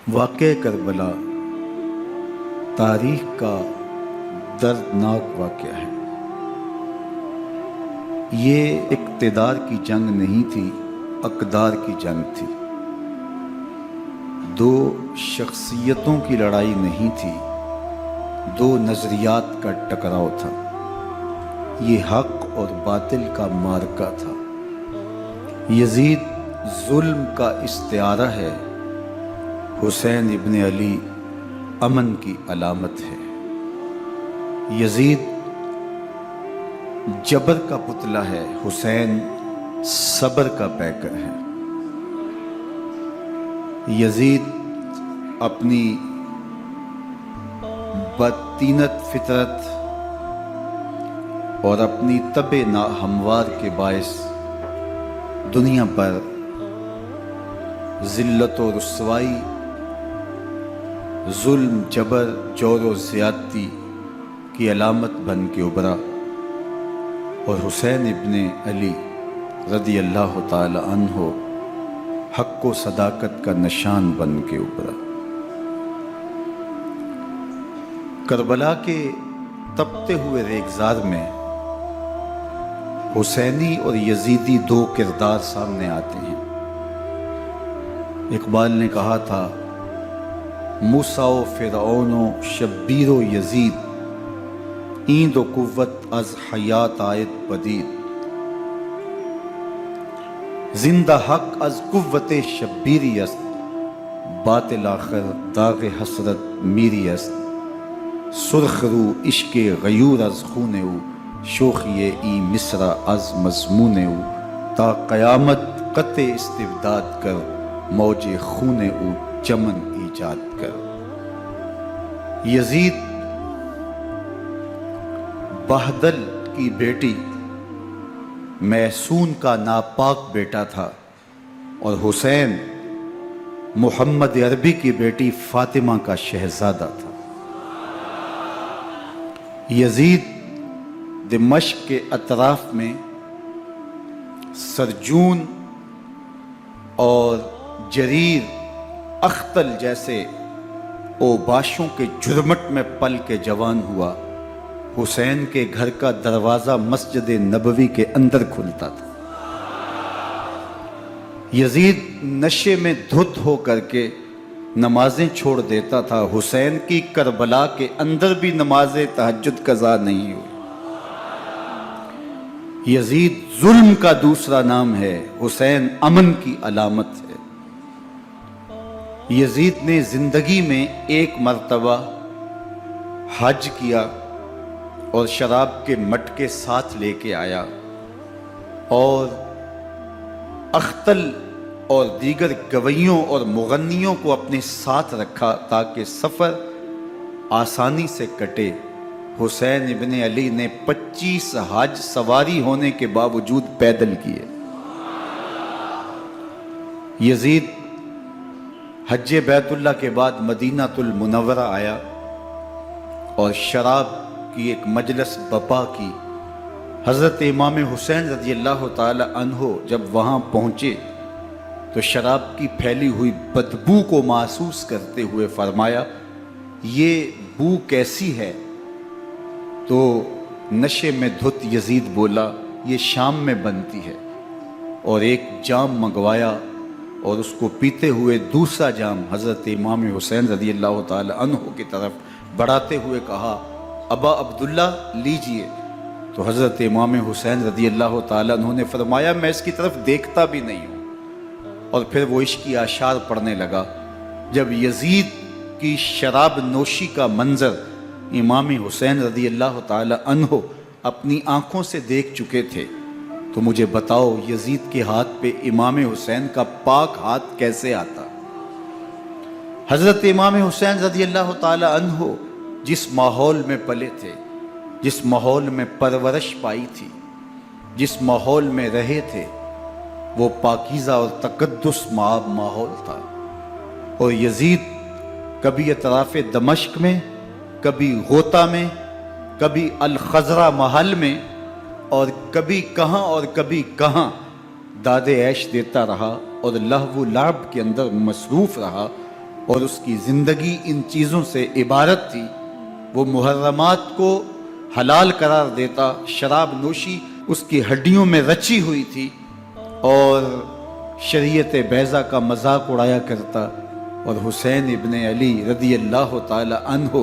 واقعہ کربلا تاریخ کا دردناک واقعہ ہے۔ یہ اقتدار کی جنگ نہیں تھی، اقدار کی جنگ تھی۔ دو شخصیتوں کی لڑائی نہیں تھی، دو نظریات کا ٹکراؤ تھا۔ یہ حق اور باطل کا معرکہ تھا۔ یزید ظلم کا استعارہ ہے، حسین ابن علی امن کی علامت ہے۔ یزید جبر کا پتلا ہے، حسین صبر کا پیکر ہے۔ یزید اپنی بدطینت فطرت اور اپنی طبع ناہموار کے باعث دنیا پر ذلت و رسوائی، ظلم، جبر، جور و زیادتی کی علامت بن کے ابھرا، اور حسین ابن علی رضی اللہ تعالی عنہ حق و صداقت کا نشان بن کے ابھرا۔ کربلا کے تپتے ہوئے ریگزار میں حسینی اور یزیدی دو کردار سامنے آتے ہیں۔ اقبال نے کہا تھا، موسیٰ و فرعون و شبیر و یزید، ایند و قوت از حیات آیت پدید، زندہ حق از قوت شبیری است، باطل آخر داغ حسرت میری است، سرخ رو عشق غیور از خون او، شوخی ای مصر از مضمون او، تا قیامت قطع استبداد کر، موج خون او چمن ایجاد کر۔ یزید بہدل کی بیٹی محسون کا ناپاک بیٹا تھا، اور حسین محمد عربی کی بیٹی فاطمہ کا شہزادہ تھا۔ یزید دمشق کے اطراف میں سرجون اور جریر، اختل جیسے اوباشوں کے جرمٹ میں پل کے جوان ہوا۔ حسین کے گھر کا دروازہ مسجد نبوی کے اندر کھلتا تھا۔ یزید نشے میں دھت ہو کر کے نمازیں چھوڑ دیتا تھا۔ حسین کی کربلا کے اندر بھی نماز تہجد قضا نہیں ہوئی۔ یزید ظلم کا دوسرا نام ہے، حسین امن کی علامت ہے۔ یزید نے زندگی میں ایک مرتبہ حج کیا اور شراب کے مٹکے ساتھ لے کے آیا، اور اختل اور دیگر گویوں اور مغنیوں کو اپنے ساتھ رکھا تاکہ سفر آسانی سے کٹے۔ حسین ابن علی نے 25 حج سواری ہونے کے باوجود پیدل کیے۔ یزید حج بیت اللہ کے بعد مدینہ المنورہ آیا اور شراب کی ایک مجلس بپا کی۔ حضرت امام حسین رضی اللہ تعالی عنہ جب وہاں پہنچے تو شراب کی پھیلی ہوئی بدبو کو محسوس کرتے ہوئے فرمایا، یہ بو کیسی ہے؟ تو نشے میں دھت یزید بولا، یہ شام میں بنتی ہے، اور ایک جام منگوایا اور اس کو پیتے ہوئے دوسرا جام حضرت امام حسین رضی اللہ تعالی عنہ کی طرف بڑھاتے ہوئے کہا، ابا عبداللہ لیجئے۔ تو حضرت امام حسین رضی اللہ تعالی عنہ نے فرمایا، میں اس کی طرف دیکھتا بھی نہیں ہوں، اور پھر وہ عشقی اشعار پڑھنے لگا۔ جب یزید کی شراب نوشی کا منظر امام حسین رضی اللہ تعالی عنہ اپنی آنکھوں سے دیکھ چکے تھے تو مجھے بتاؤ، یزید کے ہاتھ پہ امام حسین کا پاک ہاتھ کیسے آتا؟ حضرت امام حسین رضی اللہ تعالی عنہ جس ماحول میں پلے تھے، جس ماحول میں پرورش پائی تھی، جس ماحول میں رہے تھے، وہ پاکیزہ اور تقدس مآب ماحول تھا۔ اور یزید کبھی اطراف دمشق میں، کبھی غوطہ میں، کبھی الخزرہ محل میں، اور کبھی کہاں داد عیش دیتا رہا اور لہو و لعب کے اندر مصروف رہا، اور اس کی زندگی ان چیزوں سے عبارت تھی۔ وہ محرمات کو حلال قرار دیتا، شراب نوشی اس کی ہڈیوں میں رچی ہوئی تھی، اور شریعت بیضا کا مذاق اڑایا کرتا۔ اور حسین ابن علی رضی اللہ تعالی عنہ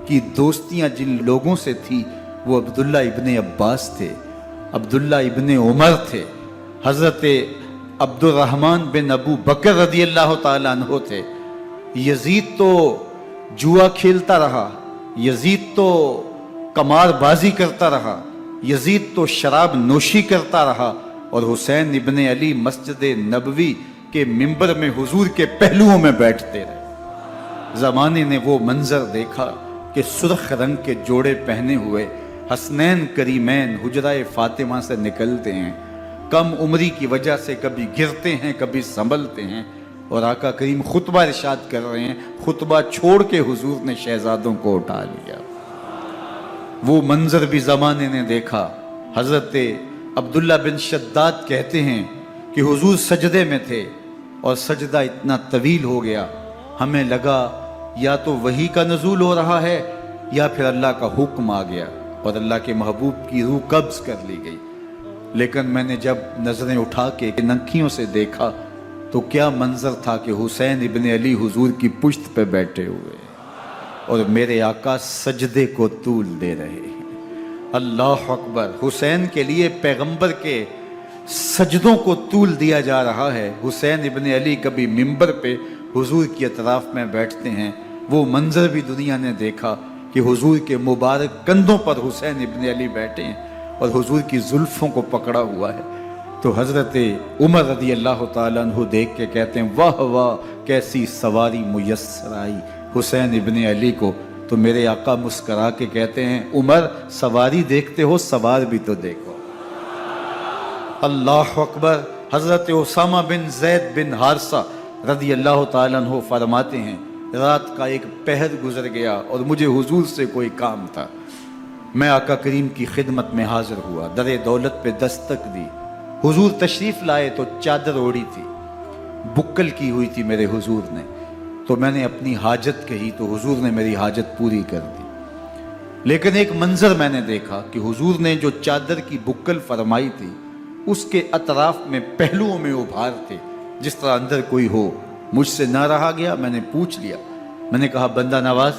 کی دوستیاں جن لوگوں سے تھی وہ عبداللہ ابن عباس تھے، عبداللہ ابن عمر تھے، حضرت عبد الرحمن بن ابو بکر رضی اللہ تعالی عنہ تھے۔ یزید تو جوا کھیلتا رہا، یزید تو قمار بازی کرتا رہا، یزید تو شراب نوشی کرتا رہا، اور حسین ابن علی مسجد نبوی کے ممبر میں حضور کے پہلوؤں میں بیٹھتے رہے۔ زمانے نے وہ منظر دیکھا کہ سرخ رنگ کے جوڑے پہنے ہوئے حسنین کریمین حجرہ فاطمہ سے نکلتے ہیں، کم عمری کی وجہ سے کبھی گرتے ہیں کبھی سنبھلتے ہیں، اور آقا کریم خطبہ ارشاد کر رہے ہیں، خطبہ چھوڑ کے حضور نے شہزادوں کو اٹھا لیا۔ وہ منظر بھی زمانے نے دیکھا۔ حضرت عبداللہ بن شداد کہتے ہیں کہ حضور سجدے میں تھے اور سجدہ اتنا طویل ہو گیا، ہمیں لگا یا تو وحی کا نزول ہو رہا ہے یا پھر اللہ کا حکم آ گیا اور اللہ کے محبوب کی روح قبض کر لی گئی۔ لیکن میں نے جب نظریں اٹھا کے ننکیوں سے دیکھا تو کیا منظر تھا کہ حسین ابن علی حضور کی پشت پہ بیٹھے ہوئے اور میرے آقا سجدے کو طول دے رہے ہیں۔ اللہ اکبر! حسین کے لیے پیغمبر کے سجدوں کو طول دیا جا رہا ہے۔ حسین ابن علی کبھی ممبر پہ حضور کی اطراف میں بیٹھتے ہیں، وہ منظر بھی دنیا نے دیکھا کہ حضور کے مبارک کندھوں پر حسین ابن علی بیٹھے ہیں اور حضور کی زلفوں کو پکڑا ہوا ہے۔ تو حضرت عمر رضی اللہ تعالیٰ عنہ دیکھ کے کہتے ہیں واہ واہ کیسی سواری میسر آئی حسین ابن علی کو۔ تو میرے آقا مسکرا کے کہتے ہیں عمر سواری دیکھتے ہو سوار بھی تو دیکھو۔ اللہ اکبر! حضرت اسامہ بن زید بن حارثہ رضی اللہ تعالیٰ عنہ فرماتے ہیں رات کا ایک پہر گزر گیا اور مجھے حضور سے کوئی کام تھا، میں آقا کریم کی خدمت میں حاضر ہوا، در دولت پہ دستک دی، حضور تشریف لائے تو چادر اوڑی تھی، بکل کی ہوئی تھی میرے حضور نے، تو میں نے اپنی حاجت کہی تو حضور نے میری حاجت پوری کر دی۔ لیکن ایک منظر میں نے دیکھا کہ حضور نے جو چادر کی بکل فرمائی تھی اس کے اطراف میں پہلوؤں میں ابھار تھے جس طرح اندر کوئی ہو۔ مجھ سے نہ رہا گیا، میں نے پوچھ لیا، میں نے کہا بندہ نواز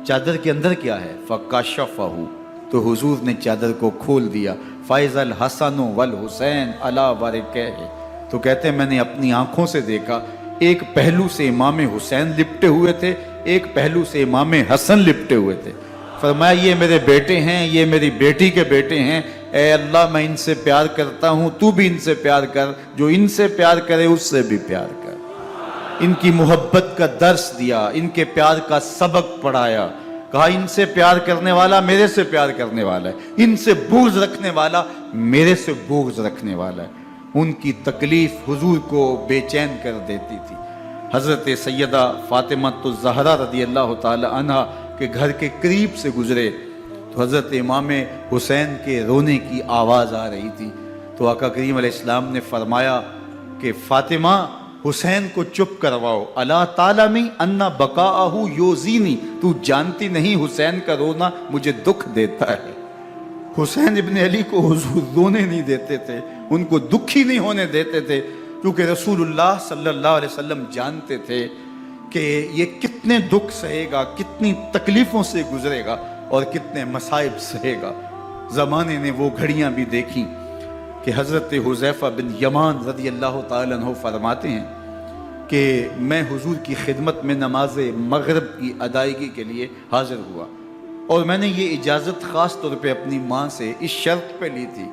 چادر کے اندر کیا ہے؟ فَكَشَفَهُ، تو حضور نے چادر کو کھول دیا۔ فَإِذَا الْحَسَنُ وَالْحُسَيْنُ عَلَىٰ وَرِكَيْهِ، تو کہتے ہیں میں نے اپنی آنکھوں سے دیکھا ایک پہلو سے امام حسین لپٹے ہوئے تھے، ایک پہلو سے امام حسن لپٹے ہوئے تھے۔ فرمایا یہ میرے بیٹے ہیں، یہ میری بیٹی کے بیٹے ہیں، اے اللہ میں ان سے پیار کرتا ہوں، تو بھی ان سے پیار کر، جو ان سے پیار کرے اس سے بھی پیار کر۔ ان کی محبت کا درس دیا، ان کے پیار کا سبق پڑھایا، کہا ان سے پیار کرنے والا میرے سے پیار کرنے والا ہے، ان سے بغض رکھنے والا میرے سے بغض رکھنے والا ہے۔ ان کی تکلیف حضور کو بے چین کر دیتی تھی۔ حضرت سیدہ فاطمہ الزہرا رضی اللہ تعالی عنہ کے گھر کے قریب سے گزرے تو حضرت امام حسین کے رونے کی آواز آ رہی تھی، تو آقا کریم علیہ السلام نے فرمایا کہ فاطمہ حسین کو چپ کرواؤ، الا تعلمی ان بقاءہ یوزینی، تو جانتی نہیں حسین کا رونا مجھے دکھ دیتا ہے۔ حسین ابن علی کو حضور رونے نہیں دیتے تھے، ان کو دکھی نہیں ہونے دیتے تھے، کیونکہ رسول اللہ صلی اللہ علیہ وسلم جانتے تھے کہ یہ کتنے دکھ سہے گا، کتنی تکلیفوں سے گزرے گا اور کتنے مصائب سہے گا۔ زمانے نے وہ گھڑیاں بھی دیکھیں کہ حضرت حذیفہ بن یمان رضی اللہ تعالیٰ عنہ فرماتے ہیں کہ میں حضور کی خدمت میں نماز مغرب کی ادائیگی کے لیے حاضر ہوا، اور میں نے یہ اجازت خاص طور پہ اپنی ماں سے اس شرط پہ لی تھی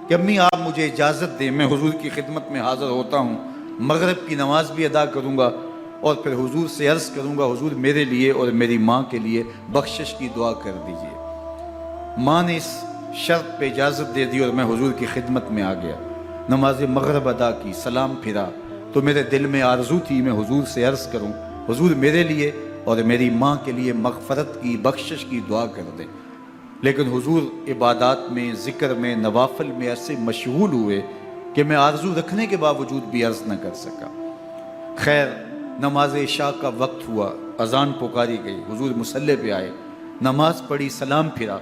کہ امی آپ مجھے اجازت دیں، میں حضور کی خدمت میں حاضر ہوتا ہوں، مغرب کی نماز بھی ادا کروں گا اور پھر حضور سے عرض کروں گا حضور میرے لیے اور میری ماں کے لیے بخشش کی دعا کر دیجئے۔ ماں نے اس شرط پہ اجازت دے دی اور میں حضور کی خدمت میں آ گیا، نماز مغرب ادا کی، سلام پھرا تو میرے دل میں آرزو تھی میں حضور سے عرض کروں حضور میرے لیے اور میری ماں کے لیے مغفرت کی بخشش کی دعا کر دیں، لیکن حضور عبادات میں ذکر میں نوافل میں ایسے مشغول ہوئے کہ میں آرزو رکھنے کے باوجود بھی عرض نہ کر سکا۔ خیر نماز عشاء کا وقت ہوا، اذان پکاری گئی، حضور مصلی پہ آئے، نماز پڑھی، سلام پھرا،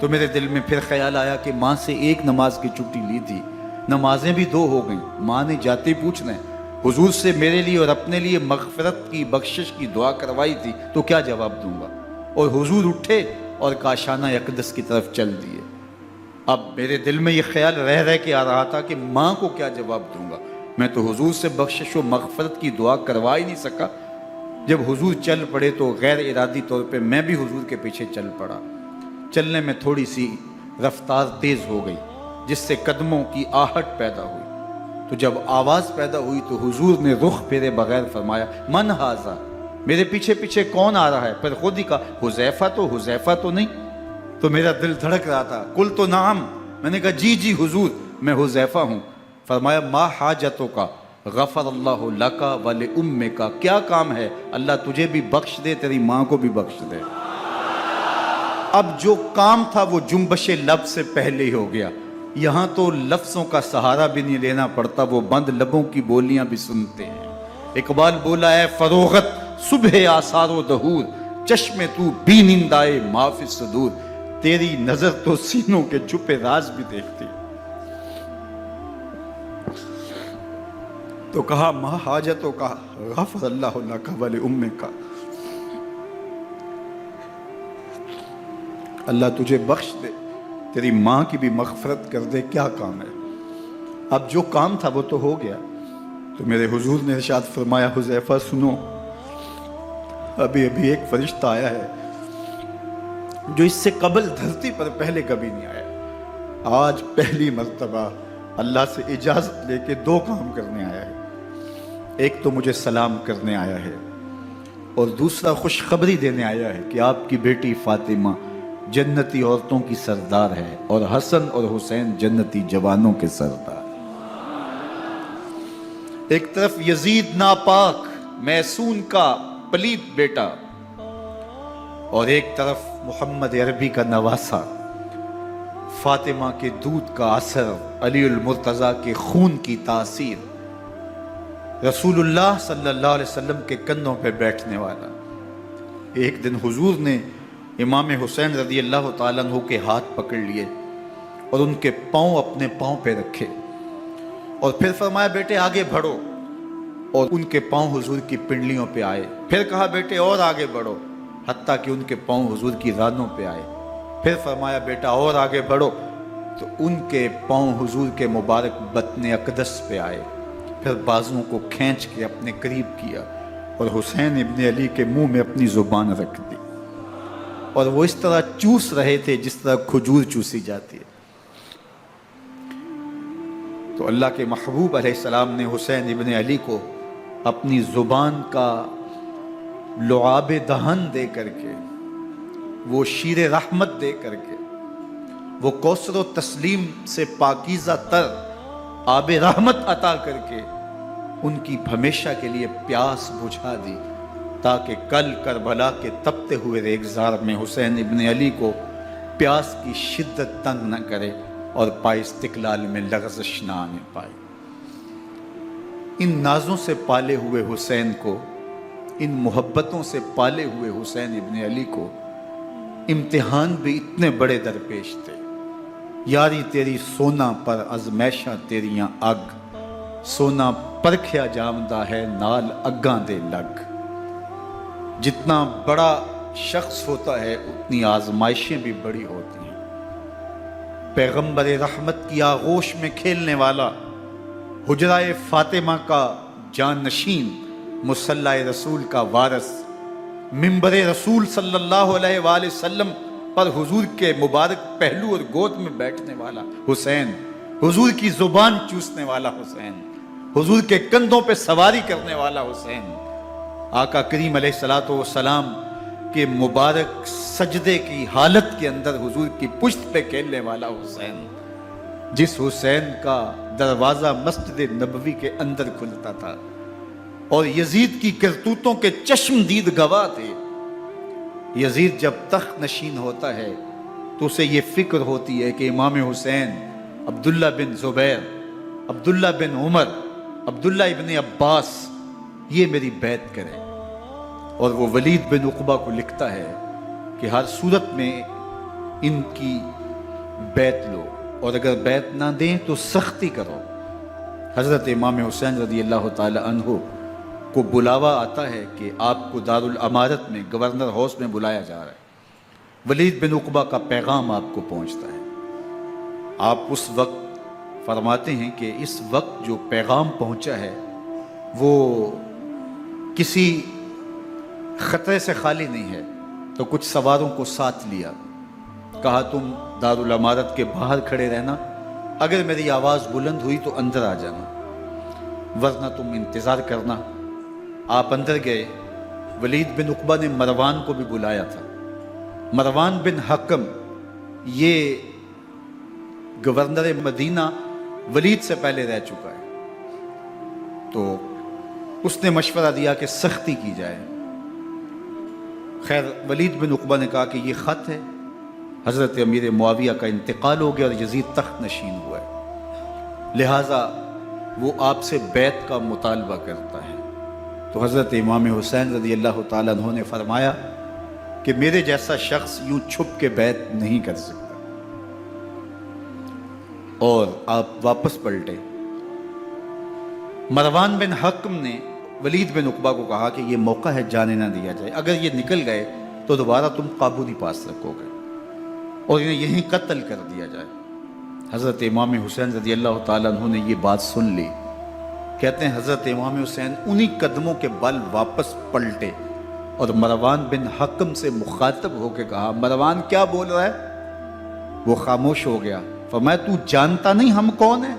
تو میرے دل میں پھر خیال آیا کہ ماں سے ایک نماز کی چھٹی لی تھی، نمازیں بھی 2 ہو گئیں، ماں نے جاتے پوچھنا ہے حضور سے میرے لیے اور اپنے لیے مغفرت کی بخشش کی دعا کروائی تھی تو کیا جواب دوں گا؟ اور حضور اٹھے اور کاشانہ اقدس کی طرف چل دیے۔ اب میرے دل میں یہ خیال رہ کے آ رہا تھا کہ ماں کو کیا جواب دوں گا؟ میں تو حضور سے بخشش و مغفرت کی دعا کروا ہی نہیں سکا۔ جب حضور چل پڑے تو غیر ارادی طور پہ میں بھی حضور کے پیچھے چل پڑا۔ چلنے میں تھوڑی سی رفتار تیز ہو گئی جس سے قدموں کی آہٹ پیدا ہوئی، تو جب آواز پیدا ہوئی تو حضور نے رخ پھیرے بغیر فرمایا من ھذا، میرے پیچھے پیچھے کون آ رہا ہے؟ پھر خود ہی کہا حذیفہ تو نہیں؟ تو میرا دل دھڑک رہا تھا، قلت نعم، میں نے کہا جی حضور میں حذیفہ ہوں۔ فرمایا ما حاجتک، غفر اللہ لک ولامک، کیا کام ہے؟ اللہ تجھے بھی بخش دے، تیری ماں کو بھی بخش دے۔ اب جو کام تھا وہ جنبش لب سے پہلے ہی ہو گیا، یہاں تو لفظوں کا سہارا بھی نہیں لینا پڑتا، وہ بند لبوں کی بولیاں بھی سنتے ہیں۔ اقبال بولا ہے فروغت صبح آثار و دہور، چشم تو بینندائے ما فی الصدور، تیری نظر تو سینوں کے چھپے راز بھی دیکھتی۔ تو کہا ما حاجتوں کا غفر اللہ لک ولامک، اللہ تجھے بخش دے، تیری ماں کی بھی مغفرت کر دے، کیا کام ہے؟ اب جو کام تھا وہ تو ہو گیا۔ تو میرے حضور نے ارشاد فرمایا حذیفہ سنو، ابھی ایک فرشتہ آیا ہے جو اس سے قبل دھرتی پر پہلے کبھی نہیں آیا، آج پہلی مرتبہ اللہ سے اجازت لے کے 2 کام کرنے آیا ہے۔ ایک تو مجھے سلام کرنے آیا ہے اور دوسرا خوشخبری دینے آیا ہے کہ آپ کی بیٹی فاطمہ جنتی عورتوں کی سردار ہے اور حسن اور حسین جنتی جوانوں کے سردار۔ ایک طرف یزید ناپاک میسون کا پلیت بیٹا اور ایک طرف محمد عربی کا نواسا، فاطمہ کے دودھ کا اثر، علی المرتضیٰ کے خون کی تاثیر، رسول اللہ صلی اللہ علیہ وسلم کے کندھوں پہ بیٹھنے والا۔ ایک دن حضور نے امام حسین رضی اللہ تعالیٰ عنہ کے ہاتھ پکڑ لیے اور ان کے پاؤں اپنے پاؤں پہ رکھے اور پھر فرمایا بیٹے آگے بڑھو، اور ان کے پاؤں حضور کی پنڈلیوں پہ آئے۔ پھر کہا بیٹے اور آگے بڑھو، حتیٰ کہ ان کے پاؤں حضور کی رانوں پہ آئے۔ پھر فرمایا بیٹا اور آگے بڑھو، تو ان کے پاؤں حضور کے مبارک بطن اقدس پہ آئے۔ پھر بازوؤں کو کھینچ کے اپنے قریب کیا اور حسین ابن علی کے منہ میں اپنی زبان رکھ دی، اور وہ اس طرح چوس رہے تھے جس طرح کھجور چوسی جاتی ہے۔ تو اللہ کے محبوب علیہ السلام نے حسین ابن علی کو اپنی زبان کا لعاب دہن دے کر کے، وہ شیر رحمت دے کر کے، وہ کوثر و تسلیم سے پاکیزہ تر آب رحمت عطا کر کے ان کی ہمیشہ کے لیے پیاس بجھا دی، تاکہ کل کربلا کے تپتے ہوئے ریگزار میں حسین ابن علی کو پیاس کی شدت تنگ نہ کرے اور پائے استقلال میں لغزش نہ آنے پائے۔ ان نازوں سے پالے ہوئے حسین کو، ان محبتوں سے پالے ہوئے حسین ابن علی کو امتحان بھی اتنے بڑے درپیش تھے۔ یاری تیری سونا پر ازمیشہ تیریاں اگ، سونا پرکھیا جامدہ ہے نال اگاں دے لگ۔ جتنا بڑا شخص ہوتا ہے اتنی آزمائشیں بھی بڑی ہوتی ہیں۔ پیغمبر رحمت کی آغوش میں کھیلنے والا، حجرہ فاطمہ کا جانشین، مصلی رسول کا وارث، منبر رسول صلی اللہ علیہ وآلہ وسلم پر حضور کے مبارک پہلو اور گود میں بیٹھنے والا حسین، حضور کی زبان چوسنے والا حسین، حضور کے کندھوں پہ سواری کرنے والا حسین، آقا کریم علیہ السلام کے مبارک سجدے کی حالت کے اندر حضور کی پشت پہ کھیلنے والا حسین، جس حسین کا دروازہ مسجد نبوی کے اندر کھلتا تھا اور یزید کی کرتوتوں کے چشم دید گواہ تھے۔ یزید جب تخت نشین ہوتا ہے تو اسے یہ فکر ہوتی ہے کہ امام حسین، عبداللہ بن زبیر، عبداللہ بن عمر، عبداللہ ابن عباس یہ میری بیعت کرے. اور وہ ولید بن عقبہ کو لکھتا ہے کہ ہر صورت میں ان کی بیعت لو، اور اگر بیعت نہ دیں تو سختی کرو. حضرت امام حسین رضی اللہ تعالی عنہ کو بلاوا آتا ہے کہ آپ کو دارالامارت میں گورنر ہاؤس میں بلایا جا رہا ہے. ولید بن عقبہ کا پیغام آپ کو پہنچتا ہے. آپ اس وقت فرماتے ہیں کہ اس وقت جو پیغام پہنچا ہے وہ کسی خطرے سے خالی نہیں ہے. تو کچھ سواروں کو ساتھ لیا، کہا تم دارالامارت کے باہر کھڑے رہنا، اگر میری آواز بلند ہوئی تو اندر آ جانا، ورنہ تم انتظار کرنا. آپ اندر گئے. ولید بن عقبہ نے مروان کو بھی بلایا تھا. مروان بن حکم یہ گورنر مدینہ ولید سے پہلے رہ چکا ہے، تو اس نے مشورہ دیا کہ سختی کی جائے. خیر ولید بن عقبہ نے کہا کہ یہ خط ہے، حضرت امیر معاویہ کا انتقال ہو گیا اور یزید تخت نشین ہوا ہے، لہٰذا وہ آپ سے بیعت کا مطالبہ کرتا ہے. تو حضرت امام حسین رضی اللہ تعالیٰ عنہ نے فرمایا کہ میرے جیسا شخص یوں چھپ کے بیعت نہیں کر سکتا. اور آپ واپس پلٹے. مروان بن حکم نے ولید بن عقبہ کو کہا کہ یہ موقع ہے جانے نہ دیا جائے، اگر یہ نکل گئے تو دوبارہ تم قابو نہیں پا سکو گے اور انہیں یہیں قتل کر دیا جائے. حضرت امام حسین رضی اللہ تعالیٰ عنہ نے یہ بات سن لی. کہتے ہیں حضرت امام حسین انہی قدموں کے بل واپس پلٹے اور مروان بن حکم سے مخاطب ہو کے کہا مروان کیا بول رہا ہے؟ وہ خاموش ہو گیا. فرمایا تو جانتا نہیں ہم کون ہیں؟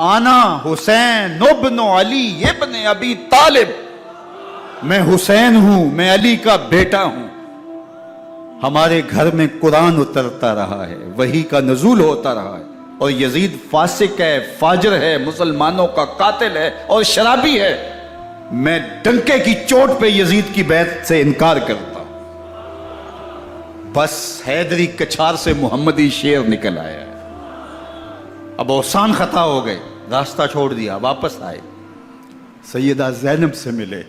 آنا حسین ابن علی ابن ابی طالب، میں حسین ہوں، میں علی کا بیٹا ہوں. ہمارے گھر میں قرآن اترتا رہا ہے، وحی کا نزول ہوتا رہا ہے، اور یزید فاسق ہے، فاجر ہے، مسلمانوں کا قاتل ہے اور شرابی ہے. میں ڈنکے کی چوٹ پہ یزید کی بیعت سے انکار کرتا ہوں. بس حیدری کچھار سے محمدی شیر نکل آیا ہے. اب اوسان خطا ہو گئے، راستہ چھوڑ دیا، واپس آئے. سیدہ زینب سے ملے،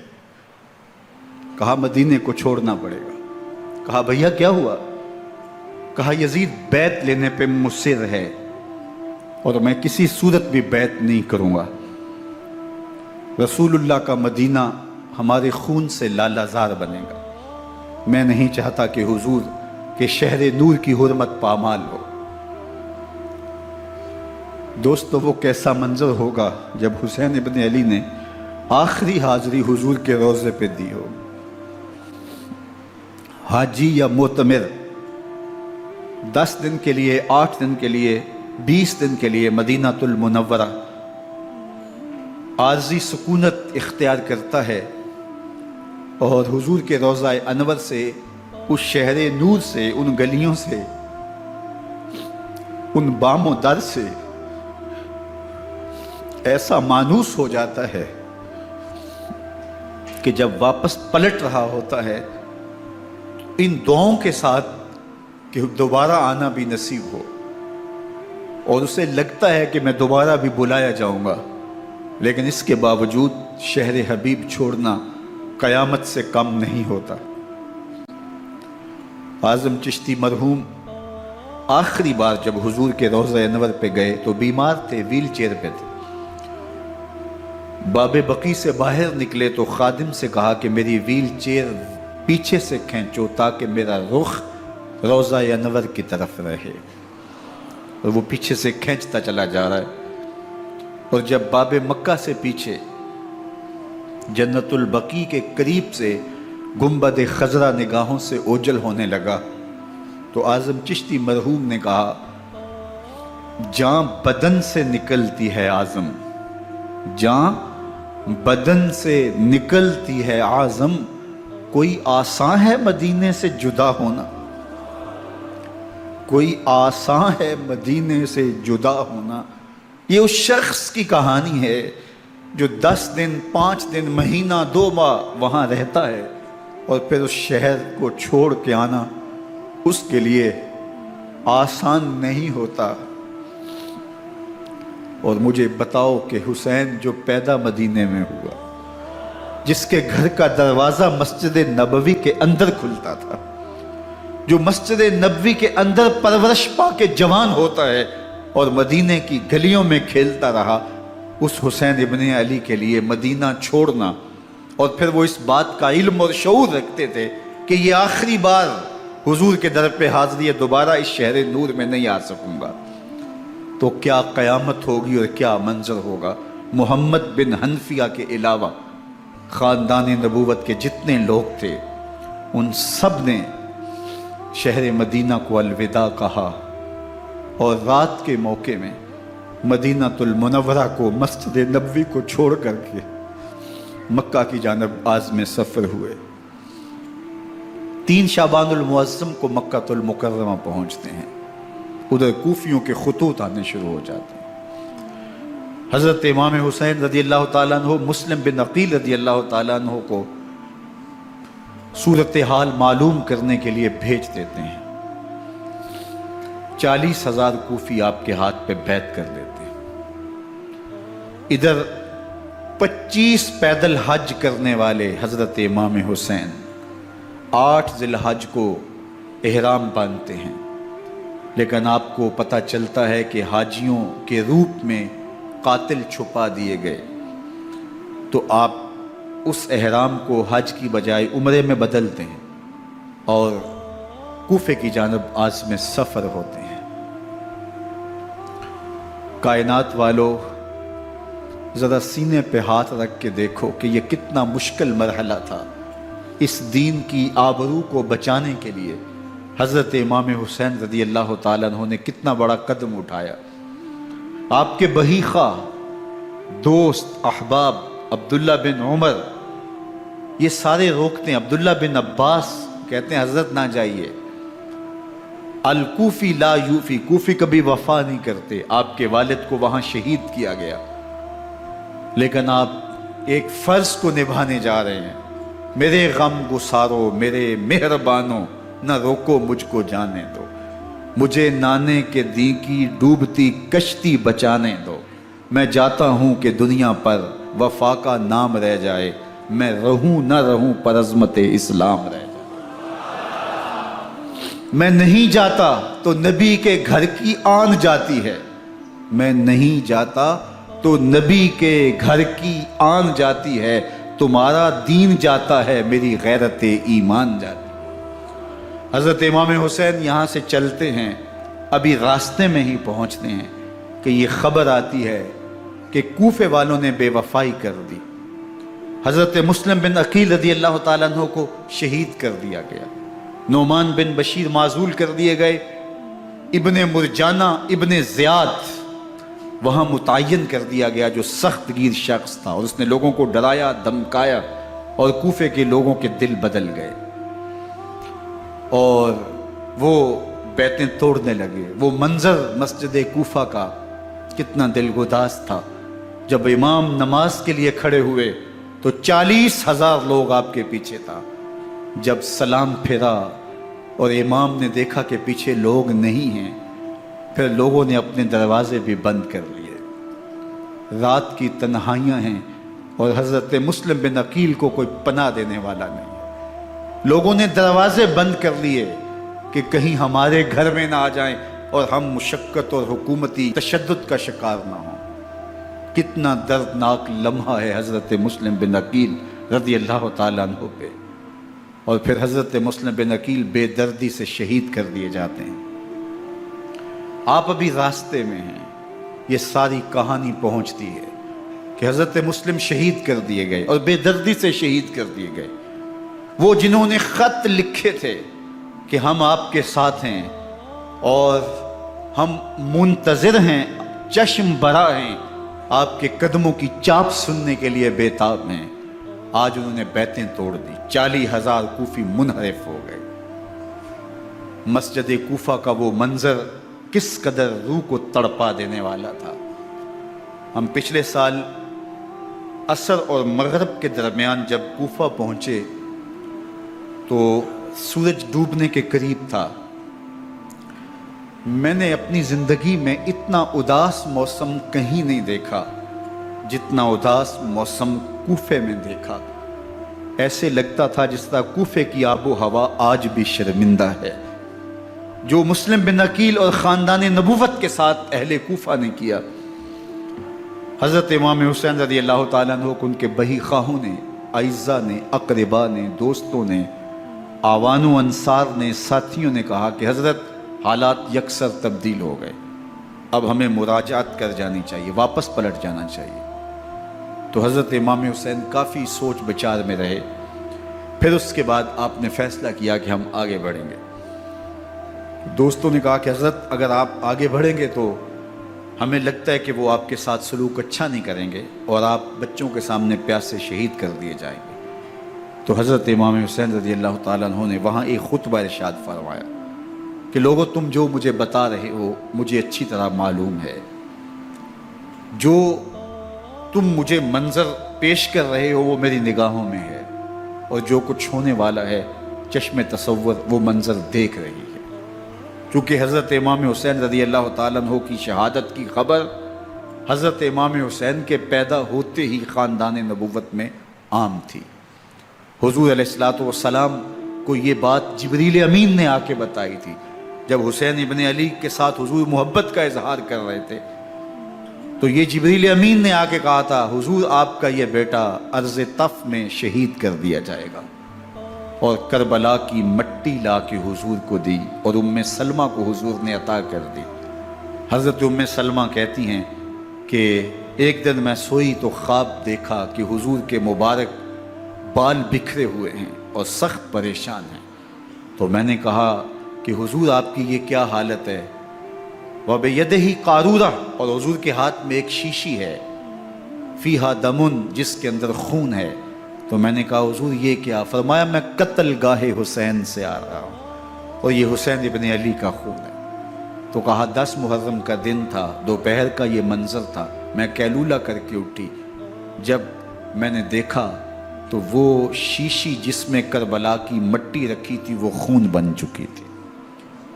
کہا مدینے کو چھوڑنا پڑے گا. کہا بھیا کیا ہوا؟ کہا یزید بیعت لینے پہ مصر ہے اور میں کسی صورت بھی بیعت نہیں کروں گا. رسول اللہ کا مدینہ ہمارے خون سے لالہ زار بنے گا. میں نہیں چاہتا کہ حضور کے شہر نور کی حرمت پامال ہو. دوستو وہ کیسا منظر ہوگا جب حسین ابن علی نے آخری حاضری حضور کے روضے پہ دی ہو. حاجی یا معتمر 10 دن کے لیے، 8 دن کے لیے، 20 دن کے لیے مدینہ المنورہ عارضی سکونت اختیار کرتا ہے اور حضور کے روضہ انور سے، اس شہر نور سے، ان گلیوں سے، ان بام و در سے ایسا مانوس ہو جاتا ہے کہ جب واپس پلٹ رہا ہوتا ہے ان دعاؤں کے ساتھ کہ دوبارہ آنا بھی نصیب ہو، اور اسے لگتا ہے کہ میں دوبارہ بھی بلایا جاؤں گا، لیکن اس کے باوجود شہر حبیب چھوڑنا قیامت سے کم نہیں ہوتا. اعظم چشتی مرحوم آخری بار جب حضور کے روضہ انور پہ گئے تو بیمار تھے، ویل چیئر پہ تھے. باب بقی سے باہر نکلے تو خادم سے کہا کہ میری ویل چیئر پیچھے سے کھینچو تاکہ میرا رخ روضہ انور کی طرف رہے. اور وہ پیچھے سے کھینچتا چلا جا رہا ہے، اور جب باب مکہ سے پیچھے جنت البقیع کے قریب سے گنبد خضرا نگاہوں سے اوجل ہونے لگا تو اعظم چشتی مرحوم نے کہا جان بدن سے نکلتی ہے اعظم، جان بدن سے نکلتی ہے اعظم، کوئی آسان ہے مدینے سے جدا ہونا، کوئی آسان ہے مدینے سے جدا ہونا. یہ اس شخص کی کہانی ہے جو 10 دن، 5 دن، مہینہ، 2 ماہ وہاں رہتا ہے اور پھر اس شہر کو چھوڑ کے آنا اس کے لیے آسان نہیں ہوتا. اور مجھے بتاؤ کہ حسین جو پیدا مدینے میں ہوا، جس کے گھر کا دروازہ مسجد نبوی کے اندر کھلتا تھا، جو مسجد نبوی کے اندر پرورش پا کے جوان ہوتا ہے اور مدینے کی گلیوں میں کھیلتا رہا، اس حسین ابن علی کے لیے مدینہ چھوڑنا، اور پھر وہ اس بات کا علم اور شعور رکھتے تھے کہ یہ آخری بار حضور کے در پہ حاضری ہے، دوبارہ اس شہر نور میں نہیں آ سکوں گا، تو کیا قیامت ہوگی اور کیا منظر ہوگا۔ محمد بن حنفیہ کے علاوہ خاندان نبوت کے جتنے لوگ تھے ان سب نے شہر مدینہ کو الوداع کہا، اور رات کے موقع میں مدینہ المنورہ کو، مسجد نبوی کو چھوڑ کر کے مکہ کی جانب عازم سفر ہوئے۔ 3 شعبان المعظم کو مکہ المکرمہ پہنچتے ہیں، ادھر کوفیوں کے خطوط آنے شروع ہو جاتے ہیں۔ حضرت امام حسین رضی اللہ تعالیٰ عنہ مسلم بن عقیل رضی اللہ تعالیٰ عنہ کو صورتحال معلوم کرنے کے لیے بھیج دیتے ہیں۔ 40,000 کوفی آپ کے ہاتھ پہ بیعت کر لیتے ہیں۔ ادھر 25 پیدل حج کرنے والے حضرت امام حسین 8 ذی الحج کو احرام باندھتے ہیں، لیکن آپ کو پتہ چلتا ہے کہ حاجیوں کے روپ میں قاتل چھپا دیے گئے، تو آپ اس احرام کو حج کی بجائے عمرے میں بدلتے ہیں اور کوفے کی جانب عازم سفر ہوتے ہیں۔ کائنات والو، ذرا سینے پہ ہاتھ رکھ کے دیکھو کہ یہ کتنا مشکل مرحلہ تھا۔ اس دین کی آبرو کو بچانے کے لیے حضرت امام حسین رضی اللہ تعالیٰ عنہ نے کتنا بڑا قدم اٹھایا۔ آپ کے بہیخہ، دوست، احباب عبداللہ بن عمر یہ سارے روکتے ہیں، عبداللہ بن عباس کہتے ہیں حضرت نہ جائیے، الکوفی لا یوفی، کوفی کبھی وفا نہیں کرتے، آپ کے والد کو وہاں شہید کیا گیا، لیکن آپ ایک فرض کو نبھانے جا رہے ہیں۔ میرے غم گسارو، میرے مہربانوں، نہ روکو مجھ کو جانے دو، مجھے نانے کے دی کی ڈوبتی کشتی بچانے دو، میں جاتا ہوں کہ دنیا پر وفا کا نام رہ جائے، میں رہوں نہ رہوں پر عظمت اسلام رہ جائے۔ میں نہیں جاتا تو نبی کے گھر کی آن جاتی ہے، میں نہیں جاتا تو نبی کے گھر کی آن جاتی ہے، تمہارا دین جاتا ہے، میری غیرت ایمان جاتی ہے۔ حضرت امام حسین یہاں سے چلتے ہیں، ابھی راستے میں ہی پہنچتے ہیں کہ یہ خبر آتی ہے کہ کوفے والوں نے بے وفائی کر دی، حضرت مسلم بن عقیل رضی اللہ تعالیٰ عنہ کو شہید کر دیا گیا، نعمان بن بشیر معزول کر دیے گئے، ابن مرجانہ ابن زیاد وہاں متعین کر دیا گیا جو سخت گیر شخص تھا، اور اس نے لوگوں کو ڈرایا، دھمکایا، اور کوفے کے لوگوں کے دل بدل گئے اور وہ بیعتیں توڑنے لگے۔ وہ منظر مسجد کوفہ کا کتنا دلگداز تھا، جب امام نماز کے لیے کھڑے ہوئے تو 40,000 لوگ آپ کے پیچھے تھا۔ جب سلام پھیرا اور امام نے دیکھا کہ پیچھے لوگ نہیں ہیں، پھر لوگوں نے اپنے دروازے بھی بند کر لیے۔ رات کی تنہائیاں ہیں اور حضرت مسلم بن عقیل کو کوئی پناہ دینے والا نہیں ہے، لوگوں نے دروازے بند کر لیے کہ کہیں ہمارے گھر میں نہ آ جائیں اور ہم مشقت اور حکومتی تشدد کا شکار نہ ہوں۔ کتنا دردناک لمحہ ہے حضرت مسلم بن عقیل رضی اللہ تعالیٰ عنہ پہ، اور پھر حضرت مسلم بن عقیل بے دردی سے شہید کر دیے جاتے ہیں۔ آپ ابھی راستے میں ہیں، یہ ساری کہانی پہنچتی ہے کہ حضرت مسلم شہید کر دیے گئے اور بے دردی سے شہید کر دیے گئے۔ وہ جنہوں نے خط لکھے تھے کہ ہم آپ کے ساتھ ہیں اور ہم منتظر ہیں، چشم بھرا ہیں، آپ کے قدموں کی چاپ سننے کے لیے بےتاب ہیں، آج انہوں نے بیعتیں توڑ دی، 40,000 کوفی منحرف ہو گئے۔ مسجد کوفہ کا وہ منظر کس قدر روح کو تڑپا دینے والا تھا۔ ہم پچھلے سال عصر اور مغرب کے درمیان جب کوفہ پہنچے تو سورج ڈوبنے کے قریب تھا۔ میں نے اپنی زندگی میں اتنا اداس موسم کہیں نہیں دیکھا جتنا اداس موسم کوفے میں دیکھا۔ ایسے لگتا تھا جس طرح کوفے کی آب و ہوا آج بھی شرمندہ ہے۔ جو مسلم بن عقیل اور خاندان نبوت کے ساتھ اہل کوفہ نے کیا، حضرت امام حسین رضی اللہ تعالیٰ عنہ کو ان کے بہی خواہوں نے، اعزاء نے، اقربا نے، دوستوں نے، آوان و انصار نے، ساتھیوں نے کہا کہ حضرت حالات یکسر تبدیل ہو گئے، اب ہمیں مراجعت کر جانی چاہیے، واپس پلٹ جانا چاہیے۔ تو حضرت امام حسین کافی سوچ بچار میں رہے، پھر اس کے بعد آپ نے فیصلہ کیا کہ ہم آگے بڑھیں گے۔ دوستوں نے کہا کہ حضرت اگر آپ آگے بڑھیں گے تو ہمیں لگتا ہے کہ وہ آپ کے ساتھ سلوک اچھا نہیں کریں گے اور آپ بچوں کے سامنے پیاسے شہید کر دیے جائیں گے۔ تو حضرت امام حسین رضی اللہ تعالیٰ عنہ نے وہاں ایک خطبہ ارشاد فرمایا کہ لوگوں تم جو مجھے بتا رہے ہو مجھے اچھی طرح معلوم ہے، جو تم مجھے منظر پیش کر رہے ہو وہ میری نگاہوں میں ہے، اور جو کچھ ہونے والا ہے چشم تصور وہ منظر دیکھ رہی ہے۔ چونکہ حضرت امام حسین رضی اللہ تعالیٰ عنہ کی شہادت کی خبر حضرت امام حسین کے پیدا ہوتے ہی خاندان نبوت میں عام تھی۔ حضور علیہ الصلوۃ والسلام کو یہ بات جبریل امین نے آ کے بتائی تھی جب حسین ابن علی کے ساتھ حضور محبت کا اظہار کر رہے تھے، تو یہ جبریل امین نے آ کے کہا تھا حضور آپ کا یہ بیٹا ارض طف میں شہید کر دیا جائے گا، اور کربلا کی مٹی لا کے حضور کو دی اور ام سلمہ کو حضور نے عطا کر دی۔ حضرت ام سلمہ کہتی ہیں کہ ایک دن میں سوئی تو خواب دیکھا کہ حضور کے مبارک بال بکھرے ہوئے ہیں اور سخت پریشان ہیں، تو میں نے کہا کہ حضور آپ کی یہ کیا حالت ہے؟ وَبِيَدِهِ قَارُورَةٌ، اور حضور کے ہاتھ میں ایک شیشی ہے، فِيهَا دَمٌ، جس کے اندر خون ہے۔ تو میں نے کہا حضور یہ کیا؟ فرمایا میں قتل گاہ حسین سے آ رہا ہوں اور یہ حسین ابن علی کا خون ہے۔ تو کہا 10 محرم کا دن تھا، دوپہر کا یہ منظر تھا، میں کیلولہ کر کے اٹھی، جب میں نے دیکھا تو وہ شیشی جس میں کربلا کی مٹی رکھی تھی وہ خون بن چکی تھی۔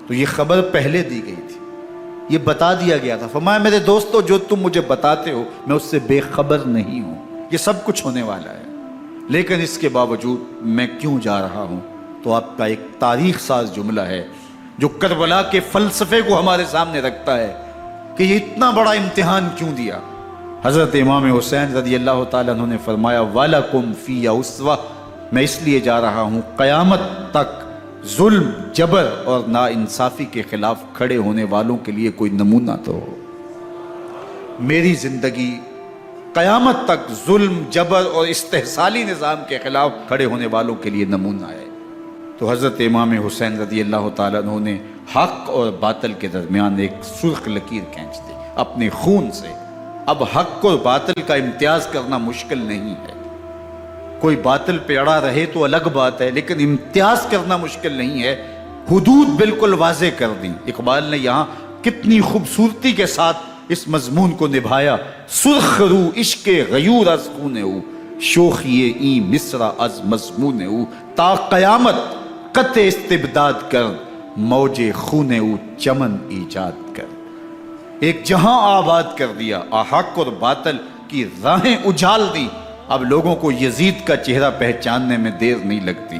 تو یہ خبر پہلے دی گئی تھی، یہ بتا دیا گیا تھا۔ فرمایا میرے دوستو جو تم مجھے بتاتے ہو میں اس سے بے خبر نہیں ہوں، یہ سب کچھ ہونے والا ہے، لیکن اس کے باوجود میں کیوں جا رہا ہوں؟ تو آپ کا ایک تاریخ ساز جملہ ہے جو کربلا کے فلسفے کو ہمارے سامنے رکھتا ہے کہ یہ اتنا بڑا امتحان کیوں دیا۔ حضرت امام حسین رضی اللہ تعالیٰ عنہ نے فرمایا وَلَكُمْ فِيَّ أُسْوَةٌ، میں اس لیے جا رہا ہوں قیامت تک ظلم، جبر اور ناانصافی کے خلاف کھڑے ہونے والوں کے لیے کوئی نمونہ تو ہو۔ میری زندگی قیامت تک ظلم، جبر اور استحصالی نظام کے خلاف کھڑے ہونے والوں کے لیے نمونہ ہے۔ تو حضرت امام حسین رضی اللہ تعالیٰ عنہ نے حق اور باطل کے درمیان ایک سرخ لکیر کھینچ دی اپنے خون سے۔ اب حق اور باطل کا امتیاز کرنا مشکل نہیں ہے، کوئی باطل پہ اڑا رہے تو الگ بات ہے، لیکن امتیاز کرنا مشکل نہیں ہے۔ حدود بالکل واضح کر دی۔ اقبال نے یہاں کتنی خوبصورتی کے ساتھ اس مضمون کو نبھایا۔ سرخ رو عشق غیور از خون او، شوخی این مصرع از مضمون او، تا قیامت قطع استبداد کر، موج خون او چمن ایجاد کر۔ ایک جہاں آباد کر دیا، حق اور باطل کی راہیں اجال دی۔ اب لوگوں کو یزید کا چہرہ پہچاننے میں دیر نہیں لگتی،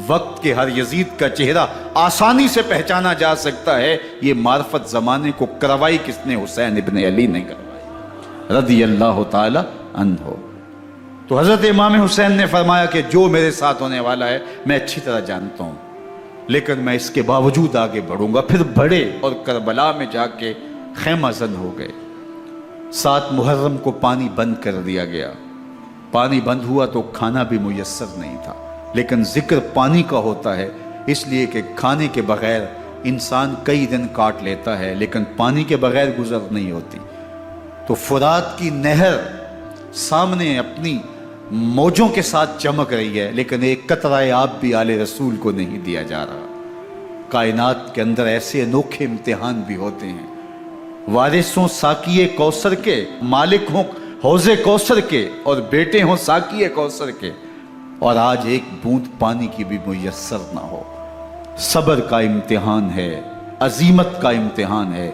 وقت کے ہر یزید کا چہرہ آسانی سے پہچانا جا سکتا ہے۔ یہ معرفت زمانے کو کروائی کس نے؟ حسین ابن علی نے کروائی رضی اللہ تعالی عنہ۔ تو حضرت امام حسین نے فرمایا کہ جو میرے ساتھ ہونے والا ہے میں اچھی طرح جانتا ہوں، لیکن میں اس کے باوجود آگے بڑھوں گا۔ پھر بڑھے اور کربلا میں جا کے خیمہ زن ہو گئے۔ 7 محرم کو پانی بند کر دیا گیا۔ پانی بند ہوا تو کھانا بھی میسر نہیں تھا، لیکن ذکر پانی کا ہوتا ہے اس لیے کہ کھانے کے بغیر انسان کئی دن کاٹ لیتا ہے، لیکن پانی کے بغیر گزر نہیں ہوتی۔ تو فرات کی نہر سامنے اپنی موجوں کے ساتھ چمک رہی ہے، لیکن ایک قطرہ آب بھی آل رسول کو نہیں دیا جا رہا۔ کائنات کے اندر ایسے انوکھے امتحان بھی ہوتے ہیں۔ وارثوں ساقی کوثر کے، مالک ہوں حوض کوثر کے، اور بیٹے ہوں ساقی کوثر کے، اور آج ایک بوند پانی کی بھی میسر نہ ہو۔ صبر کا امتحان ہے، عزیمت کا امتحان ہے۔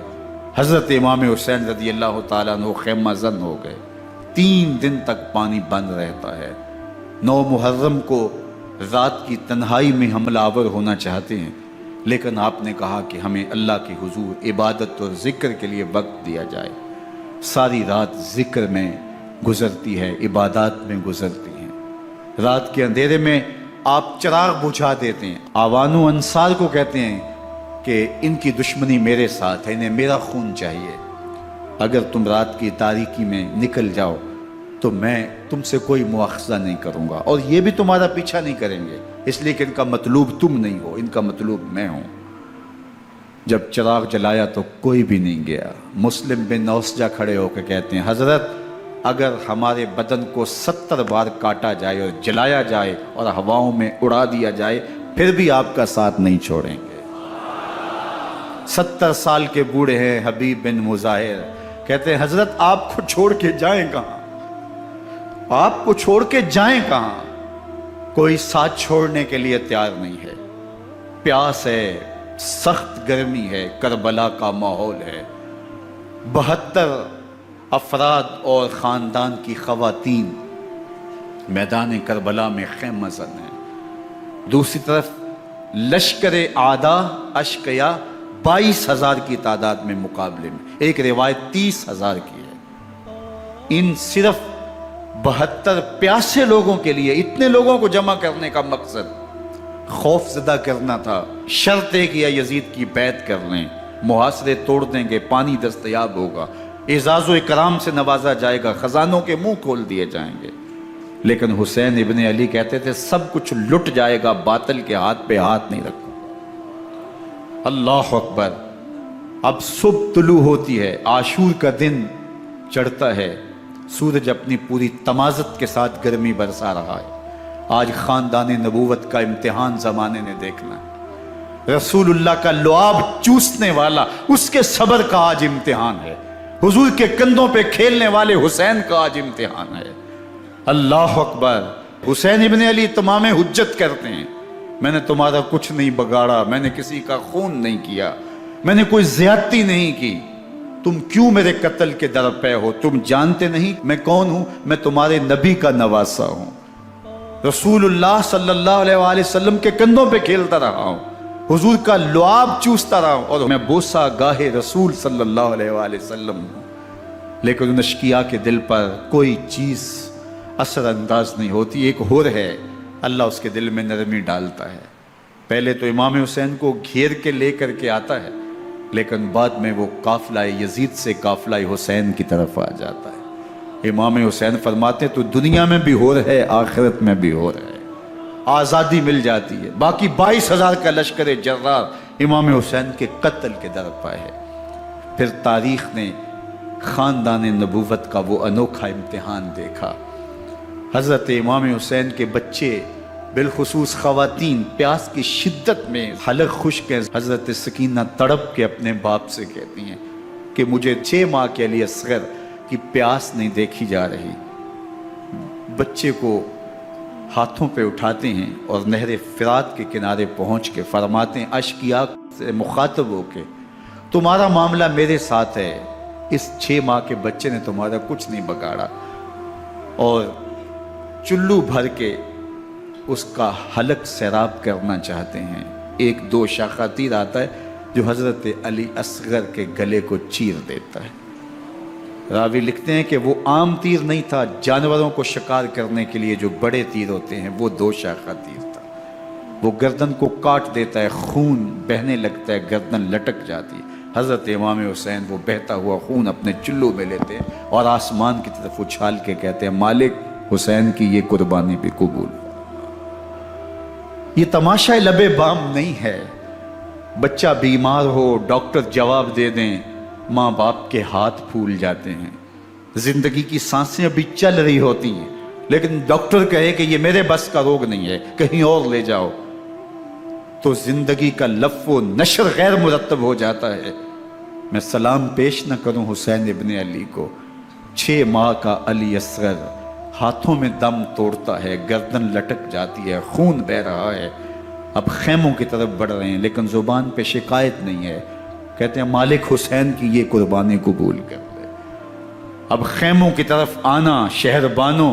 حضرت امام حسین رضی اللہ تعالیٰ عنہ خیمہ زن ہو گئے۔ 3 دن تک پانی بند رہتا ہے۔ 9 محرم کو رات کی تنہائی میں حملہ آور ہونا چاہتے ہیں، لیکن آپ نے کہا کہ ہمیں اللہ کے حضور عبادت اور ذکر کے لیے وقت دیا جائے۔ ساری رات ذکر میں گزرتی ہے، عبادات میں گزرتی ہیں۔ رات کے اندھیرے میں آپ چراغ بجھا دیتے ہیں۔ آوان و انصار کو کہتے ہیں کہ ان کی دشمنی میرے ساتھ ہے، انہیں میرا خون چاہیے، اگر تم رات کی تاریکی میں نکل جاؤ تو میں تم سے کوئی مواخذہ نہیں کروں گا، اور یہ بھی تمہارا پیچھا نہیں کریں گے، اس لیے کہ ان کا مطلوب تم نہیں ہو، ان کا مطلوب میں ہوں۔ جب چراغ جلایا تو کوئی بھی نہیں گیا۔ مسلم بن نوسجہ کھڑے ہو کے کہتے ہیں حضرت اگر ہمارے بدن کو 70 بار کاٹا جائے اور جلایا جائے اور ہواؤں میں اڑا دیا جائے پھر بھی آپ کا ساتھ نہیں چھوڑیں گے۔ 70 سال کے بوڑھے ہیں حبیب بن مظاہر، کہتے ہیں حضرت آپ کو چھوڑ کے جائیں کہاں، آپ کو چھوڑ کے جائیں کہاں، کوئی ساتھ چھوڑنے کے لیے تیار نہیں ہے، پیاس ہے، سخت گرمی ہے، کربلا کا ماحول ہے، 72 افراد اور خاندان کی خواتین میدان کربلا میں خیمہ زن ہیں، دوسری طرف لشکر اعداء اشقیا 22,000 کی تعداد میں مقابلے میں، ایک روایت 30,000 کی ہے۔ ان صرف 72 پیاسے لوگوں کے لیے اتنے لوگوں کو جمع کرنے کا مقصد خوف زدہ کرنا تھا۔ شرط ہے کہ یزید کی بیعت کر لیں، محاصرے توڑ دیں گے، پانی دستیاب ہوگا، اعزاز و اکرام سے نوازا جائے گا، خزانوں کے منہ کھول دیے جائیں گے۔ لیکن حسین ابن علی کہتے تھے سب کچھ لٹ جائے گا، باطل کے ہاتھ پہ ہاتھ نہیں رکھوں۔ اللہ اکبر۔ اب صبح طلوع ہوتی ہے، عاشور کا دن چڑھتا ہے، سورج اپنی پوری تمازت کے ساتھ گرمی برسا رہا ہے۔ آج خاندان نبوت کا امتحان زمانے نے دیکھنا ہے، رسول اللہ کا لعاب چوسنے والا اس کے صبر کا آج امتحان ہے، حضور کے کندھوں پہ کھیلنے والے حسین کا آج امتحان ہے۔ اللہ اکبر۔ حسین ابن علی تمام حجت کرتے ہیں میں نے تمہارا کچھ نہیں بگاڑا، میں نے کسی کا خون نہیں کیا، میں نے کوئی زیادتی نہیں کی، تم کیوں میرے قتل کے در پہ ہو؟ تم جانتے نہیں میں کون ہوں؟ میں تمہارے نبی کا نواسا ہوں، رسول اللہ صلی اللہ علیہ وآلہ وسلم کے کندھوں پہ کھیلتا رہا ہوں، حضور کا لعاب چوستا رہا ہوں، اور میں بوسہ گاہے رسول صلی اللہ علیہ وآلہ وسلم ہوں۔ لیکن ان اشقیاء کے دل پر کوئی چیز اثر انداز نہیں ہوتی۔ ایک ہور ہے، اللہ اس کے دل میں نرمی ڈالتا ہے۔ پہلے تو امام حسین کو گھیر کے لے کر کے آتا ہے، لیکن بعد میں وہ قافلہ یزید سے قافلہ حسین کی طرف آ جاتا ہے۔ امام حسین فرماتے ہیں تو دنیا میں بھی ہور ہے، آخرت میں بھی ہور ہے، آزادی مل جاتی ہے۔ باقی 22,000 کا لشکر جرار امام حسین کے قتل کے در پہ ہے۔ پھر تاریخ نے خاندان نبوت کا وہ انوکھا امتحان دیکھا۔ حضرت امام حسین کے بچے بالخصوص خواتین پیاس کی شدت میں حلق خشک ہیں۔ حضرت سکینہ تڑپ کے اپنے باپ سے کہتی ہیں کہ مجھے 6 ماہ کے علی اصغر کی پیاس نہیں دیکھی جا رہی۔ بچے کو ہاتھوں پہ اٹھاتے ہیں اور نہر فرات کے کنارے پہنچ کے فرماتے ہیں اشقیاء سے مخاطب ہو کے تمہارا معاملہ میرے ساتھ ہے، اس 6 ماہ کے بچے نے تمہارا کچھ نہیں بگاڑا، اور چلو بھر کے اس کا حلق سیراب کرنا چاہتے ہیں۔ ایک 2 شاخہ تیر آتا ہے جو حضرت علی اصغر کے گلے کو چیر دیتا ہے۔ راوی لکھتے ہیں کہ وہ عام تیر نہیں تھا، جانوروں کو شکار کرنے کے لیے جو بڑے تیر ہوتے ہیں وہ 2 شاخہ تیر تھا، وہ گردن کو کاٹ دیتا ہے، خون بہنے لگتا ہے، گردن لٹک جاتی ہے۔ حضرت امام حسین وہ بہتا ہوا خون اپنے چلو میں لیتے ہیں اور آسمان کی طرف اچھال کے کہتے ہیں مالک حسین کی یہ قربانی بھی قبول۔ یہ تماشا لبے بام نہیں ہے، بچہ بیمار ہو ڈاکٹر جواب دے دیں، ماں باپ کے ہاتھ پھول جاتے ہیں، زندگی کی سانسیں ابھی چل رہی ہوتی ہیں، لیکن ڈاکٹر کہے کہ یہ میرے بس کا روگ نہیں ہے، کہیں اور لے جاؤ، تو زندگی کا لف و نشر غیر مرتب ہو جاتا ہے۔ میں سلام پیش نہ کروں حسین ابن علی کو، 6 ماہ کا علی اصغر ہاتھوں میں دم توڑتا ہے، گردن لٹک جاتی ہے، خون بہہ رہا ہے، اب خیموں کی طرف بڑھ رہے ہیں، لیکن زبان پہ شکایت نہیں ہے، کہتے ہیں مالک حسین کی یہ قربانی قبول کر لے۔ اب خیموں کی طرف آنا، شہر بانوں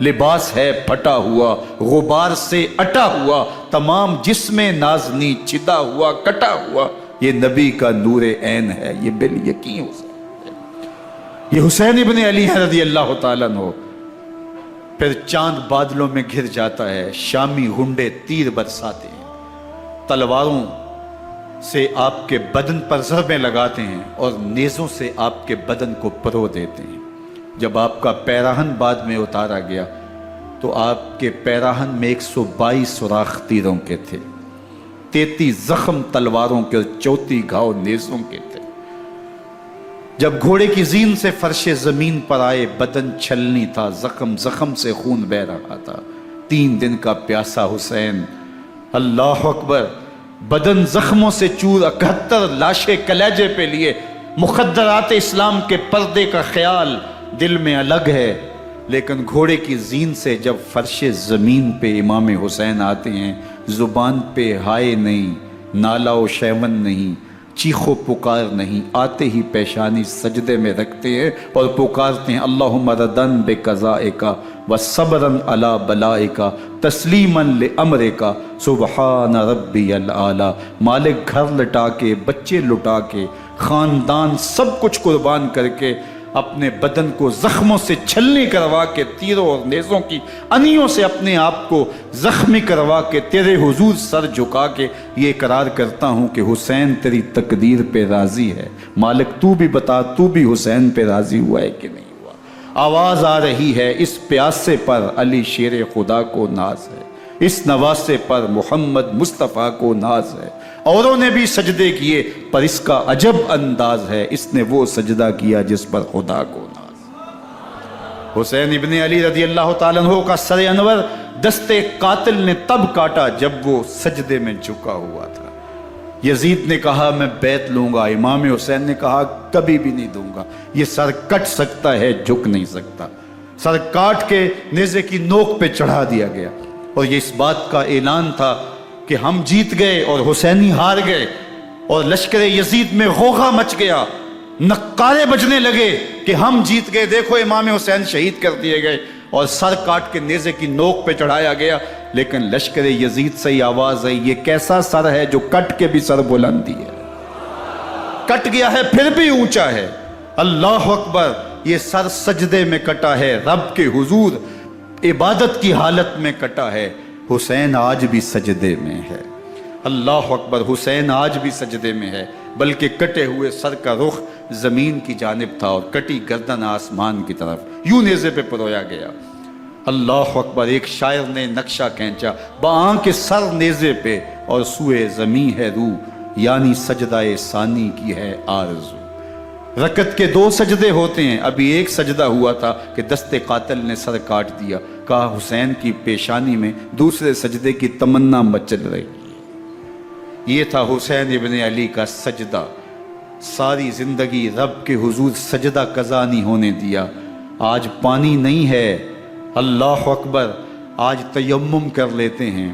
لباس ہے پھٹا ہوا غبار سے اٹا ہوا، تمام جسم نازنی چدا ہوا کٹا ہوا، یہ نبی کا نور عین ہے، یہ بالیقین حسین ہے، یہ حسین ابن علی ہے رضی اللہ تعالیٰ عنہ۔ پھر چاند بادلوں میں گھر جاتا ہے، شامی ہنڈے تیر برساتے ہیں، تلواروں سے آپ کے بدن پر ضربیں لگاتے ہیں اور نیزوں سے آپ کے بدن کو پرو دیتے ہیں۔ جب آپ کا پیراہن بعد میں اتارا گیا تو آپ کے پیراہن میں 122 سوراخ تیروں کے تھے، 33 زخم تلواروں کے اور 34 گھاؤ نیزوں کے تھے۔ جب گھوڑے کی زین سے فرش زمین پر آئے، بدن چھلنی تھا، زخم زخم سے خون بہ رہا تھا، 3 دن کا پیاسا حسین، اللہ اکبر، بدن زخموں سے چور، 71 لاشیں کلیجے پہ لیے، مخدرات اسلام کے پردے کا خیال دل میں الگ ہے، لیکن گھوڑے کی زین سے جب فرش زمین پہ امام حسین آتے ہیں، زبان پہ ہائے نہیں، نالا و شیون نہیں، چیخ و پکار نہیں، آتے ہی پیشانی سجدے میں رکھتے ہیں اور پکارتے ہیں اللہم ردن بقضائک و صبرن علی بلائک تسلیما لامرک سبحان ربی الاعلی۔ مالک گھر لٹا کے، بچے لٹا کے، خاندان سب کچھ قربان کر کے، اپنے بدن کو زخموں سے چھلنی کروا کے، تیروں اور نیزوں کی انیوں سے اپنے آپ کو زخمی کروا کے، تیرے حضور سر جھکا کے یہ اقرار کرتا ہوں کہ حسین تیری تقدیر پہ راضی ہے، مالک تو بھی بتا، تو بھی حسین پہ راضی ہوا ہے کہ نہیں ہوا۔ آواز آ رہی ہے، اس پیاسے پر علی شیر خدا کو ناز ہے، اس نواسے پر محمد مصطفیٰ کو ناز ہے، اوروں نے بھی سجدے کیے پر اس کا عجب انداز ہے، اس نے وہ سجدہ کیا جس پر خدا کو ناز۔ حسین ابن علی رضی اللہ تعالیٰ عنہ کا سر انور دستے قاتل نے تب کاٹا جب وہ سجدے میں جھکا ہوا تھا۔ یزید نے کہا میں بیعت لوں گا، امام حسین نے کہا کبھی بھی نہیں دوں گا، یہ سر کٹ سکتا ہے جھک نہیں سکتا۔ سر کاٹ کے نیزے کی نوک پہ چڑھا دیا گیا اور یہ اس بات کا اعلان تھا کہ ہم جیت گئے اور حسینی ہار گئے، اور لشکر یزید میں غوغا مچ گیا، نقارے بجنے لگے کہ ہم جیت گئے، دیکھو امام حسین شہید کر دیے گئے، اور سر کاٹ کے نیزے کی نوک پہ چڑھایا گیا۔ لیکن لشکر یزید سے ہی آواز آئی یہ کیسا سر ہے جو کٹ کے بھی سر بلندی ہے، کٹ گیا ہے پھر بھی اونچا ہے، اللہ اکبر، یہ سر سجدے میں کٹا ہے، رب کے حضور عبادت کی حالت میں کٹا ہے، حسین آج بھی سجدے میں ہے، اللہ اکبر، حسین آج بھی سجدے میں ہے، بلکہ کٹے ہوئے سر کا رخ زمین کی جانب تھا اور کٹی گردن آسمان کی طرف، یوں نیزے پہ پرویا گیا، اللہ اکبر۔ ایک شاعر نے نقشہ کھینچا، بآنکھ سر نیزے پہ اور سوئے زمین ہے روح، یعنی سجدہ ثانی کی ہے آرزو۔ رکعت کے 2 سجدے ہوتے ہیں، ابھی ایک سجدہ ہوا تھا کہ دست قاتل نے سر کاٹ دیا، کہا حسین کی پیشانی میں دوسرے سجدے کی تمنا مچل رہی۔ یہ تھا حسین ابن علی کا سجدہ، ساری زندگی رب کے حضور سجدہ قضا نہیں ہونے دیا۔ آج پانی نہیں ہے، اللہ اکبر، آج تیمم کر لیتے ہیں،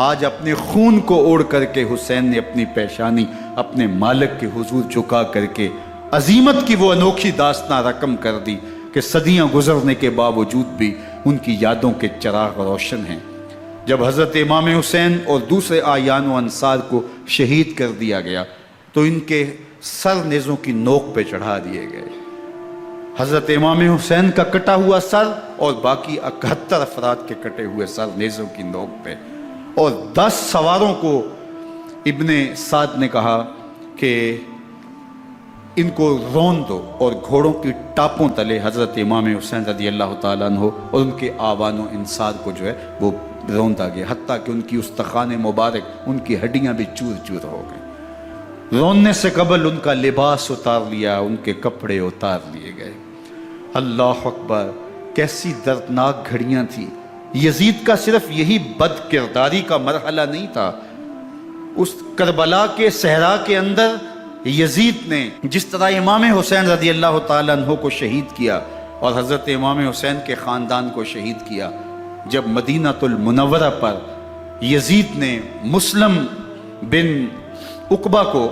آج اپنے خون کو اوڑھ کر کے حسین نے اپنی پیشانی اپنے مالک کے حضور جھکا کر کے عظیمت کی وہ انوکھی داستان رقم کر دی کہ صدیاں گزرنے کے باوجود بھی ان کی یادوں کے چراغ روشن ہیں۔ جب حضرت امام حسین اور دوسرے آیان و انصار کو شہید کر دیا گیا تو ان کے سر نیزوں کی نوک پہ چڑھا دیے گئے، حضرت امام حسین کا کٹا ہوا سر اور باقی 71 افراد کے کٹے ہوئے سر نیزوں کی نوک پہ، اور 10 سواروں کو ابن سعد نے کہا کہ ان کو رون دو، اور گھوڑوں کی ٹاپوں تلے حضرت امام حسین رضی اللہ تعالیٰ عنہ اور ان کے آوان و انصار کو جو ہے وہ روندا گیا، حتیٰ کہ ان کی استخوان مبارک، ان کی ہڈیاں بھی چور چور ہو گئیں۔ روننے سے قبل ان کا لباس اتار لیا، ان کے کپڑے اتار لیے گئے۔ اللہ اکبر، کیسی دردناک گھڑیاں تھیں۔ یزید کا صرف یہی بد کرداری کا مرحلہ نہیں تھا، اس کربلا کے صحرا کے اندر یزید نے جس طرح امام حسین رضی اللہ تعالیٰ عنہ کو شہید کیا اور حضرت امام حسین کے خاندان کو شہید کیا، جب مدینہ المنورہ پر یزید نے مسلم بن عقبہ کو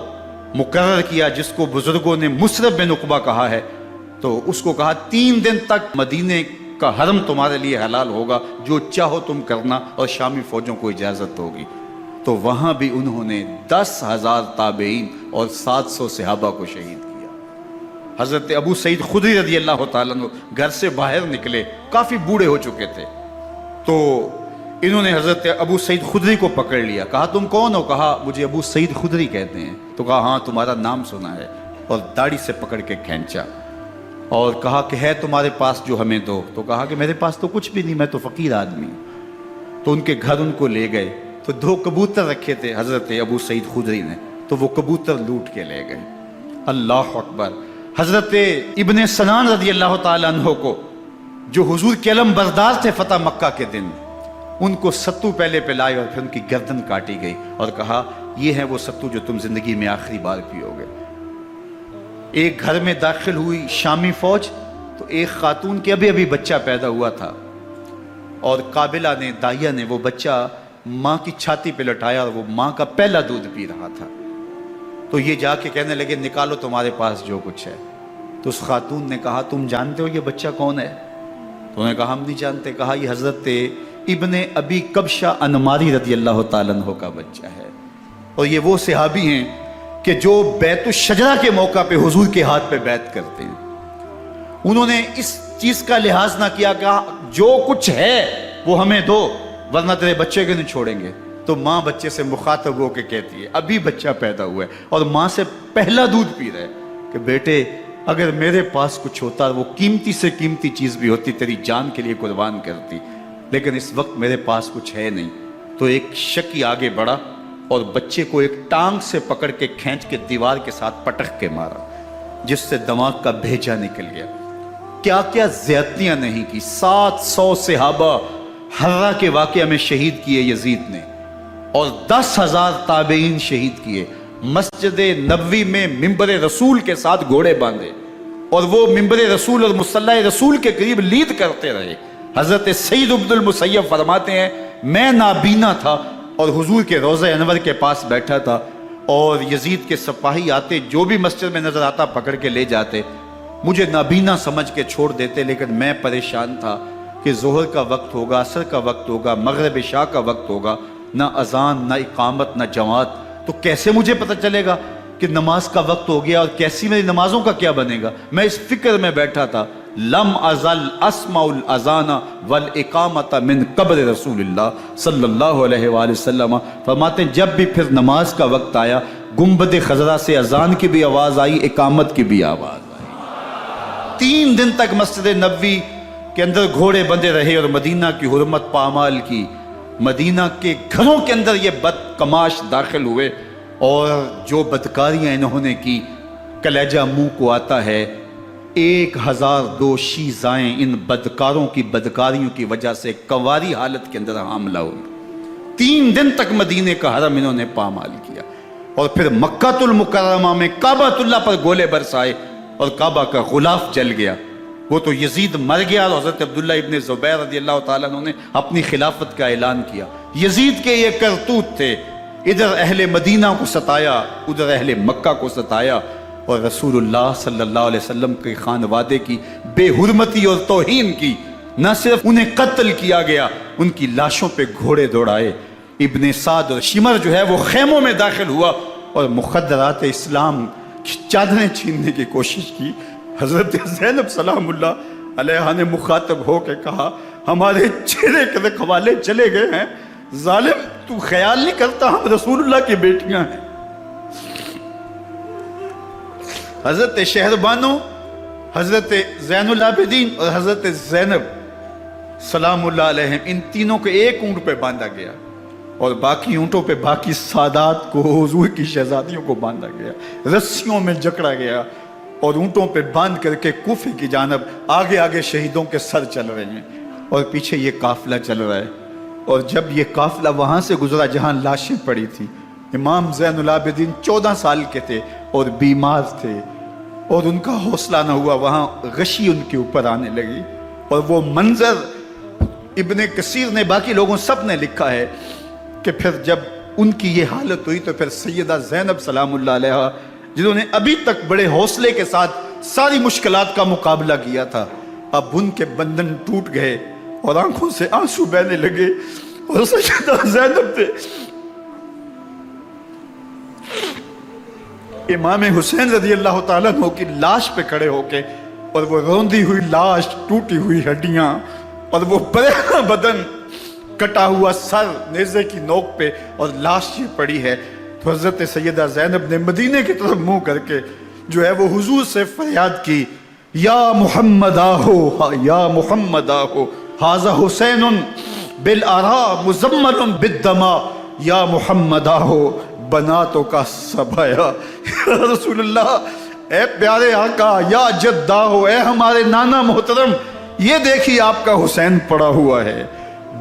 مقرر کیا، جس کو بزرگوں نے مصرف بن عقبہ کہا ہے، تو اس کو کہا 3 دن تک مدینے کا حرم تمہارے لیے حلال ہوگا، جو چاہو تم کرنا، اور شامی فوجوں کو اجازت ہوگی۔ تو وہاں بھی انہوں نے 10,000 تابعین اور 700 صحابہ کو شہید کیا۔ حضرت ابو سعید خدری رضی اللہ تعالیٰ عنہ گھر سے باہر نکلے، کافی بوڑھے ہو چکے تھے، تو انہوں نے حضرت ابو سعید خدری کو پکڑ لیا، کہا تم کون ہو؟ کہا مجھے ابو سعید خدری کہتے ہیں۔ تو کہا ہاں تمہارا نام سنا ہے، اور داڑھی سے پکڑ کے کھینچا اور کہا کہ ہے تمہارے پاس جو ہمیں دو؟ تو کہا کہ میرے پاس تو کچھ بھی نہیں، میں تو فقیر آدمی ہوں۔ تو ان کے گھر ان کو لے گئے، تو 2 کبوتر رکھے تھے حضرت ابو سعید خدری نے، تو وہ کبوتر لوٹ کے لے گئے۔ اللہ اکبر۔ حضرت ابن سنان رضی اللہ تعالیٰ عنہ کو، جو حضور کے علم بردار تھے فتح مکہ کے دن، ان کو ستو پہلے پلائے اور پھر ان کی گردن کاٹی گئی، اور کہا یہ ہے وہ ستو جو تم زندگی میں آخری بار پیو گے۔ ایک گھر میں داخل ہوئی شامی فوج، تو ایک خاتون کے ابھی ابھی بچہ پیدا ہوا تھا، اور قابلہ نے، دائیا نے، وہ بچہ ماں کی چھاتی پہ لٹایا، اور وہ ماں کا پہلا دودھ پی رہا تھا۔ تو یہ جا کے کہنے لگے نکالو تمہارے پاس جو کچھ ہے۔ تو اس خاتون نے کہا تم جانتے ہو یہ بچہ کون ہے؟ تو انہوں نے کہا ہم نہیں جانتے۔ کہا یہ حضرت ابن ابی کبشہ انماری رضی اللہ تعالیٰ عنہ کا بچہ ہے، اور یہ وہ صحابی ہیں کہ جو بیت الشجرہ کے موقع پہ حضور کے ہاتھ پہ بیعت کرتے ہیں۔ انہوں نے اس چیز کا لحاظ نہ کیا کہ جو کچھ ہے وہ ہمیں دو، ورنہ تیرے بچے کے نہیں چھوڑیں گے۔ تو ماں بچے سے مخاطب ہو کے کہتی ہے، ابھی بچہ پیدا ہوا ہے اور ماں سے پہلا دودھ پی رہا ہے، کہ بیٹے اگر میرے پاس کچھ ہوتا، وہ قیمتی سے قیمتی چیز بھی ہوتی، تیری جان کے لیے قربان کرتی، لیکن اس وقت میرے پاس کچھ ہے نہیں۔ تو ایک شکی آگے بڑھا اور بچے کو ایک ٹانگ سے پکڑ کے کھینچ کے دیوار کے ساتھ پٹک کے مارا، جس سے دماغ کا بھیجا نکل گیا۔ کیا کیا زیادتیاں نہیں کی۔ 700 صحابہ حرہ کے واقعہ میں شہید کیے یزید نے، اور 10,000 تابعین شہید کیے۔ مسجد نبوی میں ممبر رسول کے ساتھ گھوڑے باندھے، اور وہ ممبر رسول اور مصلی رسول کے قریب لید کرتے رہے۔ حضرت سید عبد المسیب فرماتے ہیں میں نابینا تھا اور حضور کے روضہ انور کے پاس بیٹھا تھا، اور یزید کے سپاہی آتے، جو بھی مسجد میں نظر آتا پکڑ کے لے جاتے، مجھے نابینا سمجھ کے چھوڑ دیتے، لیکن میں پریشان تھا کہ ظہر کا وقت ہوگا، عصر کا وقت ہوگا، مغرب عشاء کا وقت ہوگا، نہ اذان نہ اقامت نہ جماعت، تو کیسے مجھے پتہ چلے گا کہ نماز کا وقت ہو گیا، اور کیسی میری نمازوں کا کیا بنے گا؟ میں اس فکر میں بیٹھا تھا۔ لم ازل اسمع الاذان والاقامت من قبر رسول اللہ صلی اللہ علیہ وآلہ وسلم۔ فرماتے ہیں جب بھی پھر نماز کا وقت آیا، گنبد خضرا سے اذان کی بھی آواز آئی، اقامت کی بھی آواز آئی۔ 3 دن تک مسجد نبوی کے اندر گھوڑے بندے رہے، اور مدینہ کی حرمت پامال کی۔ مدینہ کے گھروں کے اندر یہ بدکماش داخل ہوئے، اور جو بدکاریاں انہوں نے کی، کلیجہ منہ کو آتا ہے۔ 1002 شیزائیں ان بدکاروں کی بدکاریوں کی وجہ سے کنواری حالت کے اندر حاملہ ہوئی۔ 3 دن تک مدینے کا حرم انہوں نے پامال کیا، اور پھر مکہ المکرمہ میں کعبہ اللہ پر گولے برسائے، اور کعبہ کا غلاف جل گیا۔ وہ تو یزید مر گیا، اور حضرت عبداللہ ابن زبیر رضی اللہ تعالیٰ عنہ نے اپنی خلافت کا اعلان کیا۔ یزید کے یہ کرتوت تھے، ادھر اہل مدینہ کو ستایا، ادھر اہل مکہ کو ستایا، اور رسول اللہ صلی اللہ علیہ وسلم کے خانوادے کی بے حرمتی اور توہین کی۔ نہ صرف انہیں قتل کیا گیا، ان کی لاشوں پہ گھوڑے دوڑائے۔ ابن سعد اور شمر جو ہے وہ خیموں میں داخل ہوا، اور مخدرات اسلام کی چادریں چھیننے کی کوشش کی۔ حضرت زینب سلام اللہ علیہ نے مخاطب ہو کے کہا ہمارے چہرے کے رکھوالے چلے گئے ہیں، ظالم تو خیال نہیں کرتا ہم رسول اللہ کی بیٹیاں ہیں۔ حضرت شہربانو، حضرت زین العابدین اور حضرت زینب سلام اللہ علیہ، ان تینوں کو ایک اونٹ پہ باندھا گیا، اور باقی اونٹوں پہ باقی سادات کو، حضور کی شہزادیوں کو باندھا گیا، رسیوں میں جکڑا گیا، اور اونٹوں پہ باندھ کر کے کوفے کی جانب آگے آگے شہیدوں کے سر چل رہے ہیں، اور پیچھے یہ قافلہ چل رہا ہے۔ اور جب یہ قافلہ وہاں سے گزرا جہاں لاشیں پڑی تھی، امام زین العابدین 14 سال کے تھے اور بیمار تھے، اور ان کا حوصلہ نہ ہوا، وہاں غشی ان کے اوپر آنے لگی، اور وہ منظر ابن کثیر نے، باقی لوگوں سب نے لکھا ہے کہ پھر جب ان کی یہ حالت ہوئی تو پھر سیدہ زینب سلام اللہ علیہ، جنہوں نے ابھی تک بڑے حوصلے کے ساتھ ساری مشکلات کا مقابلہ کیا تھا، اب ان کے بندن ٹوٹ گئے اور آنکھوں سے آنسو بہنے لگے، اور سیدہ زینب نے امام حسین رضی اللہ تعالیٰ عنہ کی لاش پہ کھڑے ہو کے، اور وہ روندی ہوئی لاش، ٹوٹی ہوئی ہڈیاں، اور وہ پریشاں بدن، کٹا ہوا سر نیزے کی نوک پہ، اور لاش یہ پڑی ہے، تو حضرت سیدہ زینب نے مدینے کی طرف منہ کر کے جو ہے وہ حضور سے فریاد کی، یا محمد آہو، یا محمد آہو، ھذا حسین بالآراء مزمل بالدماء، یا محمد آہو بناتوں کا سبایا۔ یا رسول اللہ، اے پیارے آقا، یا جدہ ہو، اے ہمارے نانا محترم، یہ دیکھیے آپ کا حسین پڑا ہوا ہے،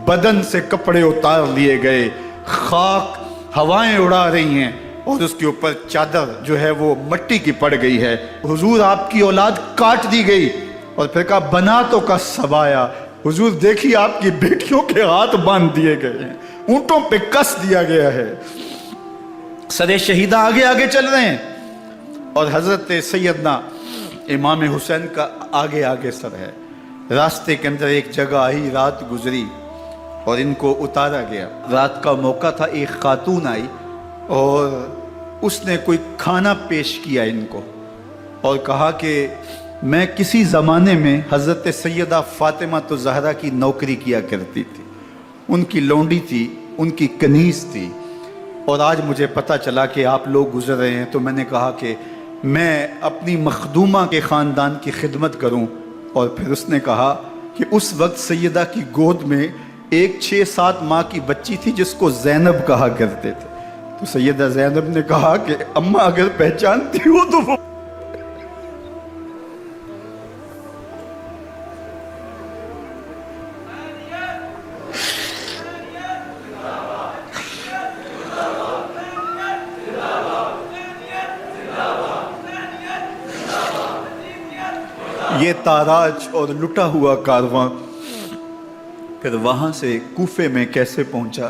بدن سے کپڑے اتار لیے گئے، خاک ہوائیں اڑا رہی ہیں، اور اس کے اوپر چادر جو ہے وہ مٹی کی پڑ گئی ہے۔ حضور آپ کی اولاد کاٹ دی گئی، اور پھر کہا بناتوں کا سبایا، حضور دیکھیے آپ کی بیٹیوں کے ہاتھ باندھ دیے گئے ہیں، اونٹوں پہ کس دیا گیا ہے، سر شہیدہ آگے آگے چل رہے ہیں، اور حضرت سیدنا امام حسین کا آگے آگے سر ہے۔ راستے کے اندر ایک جگہ آئی، رات گزری اور ان کو اتارا گیا۔ رات کا موقع تھا، ایک خاتون آئی اور اس نے کوئی کھانا پیش کیا ان کو، اور کہا کہ میں کسی زمانے میں حضرت سیدہ فاطمہ الزہرا کی نوکری کیا کرتی تھی، ان کی لونڈی تھی، ان کی کنیز تھی، اور آج مجھے پتہ چلا کہ آپ لوگ گزر رہے ہیں، تو میں نے کہا کہ میں اپنی مخدومہ کے خاندان کی خدمت کروں۔ اور پھر اس نے کہا کہ اس وقت سیدہ کی گود میں ایک 6-7 ماہ کی بچی تھی جس کو زینب کہا کرتے تھے، تو سیدہ زینب نے کہا کہ اماں اگر پہچانتی ہو تو وہ یہ تاراج اور لٹا ہوا کارواں پھر وہاں سے کوفے میں کیسے پہنچا،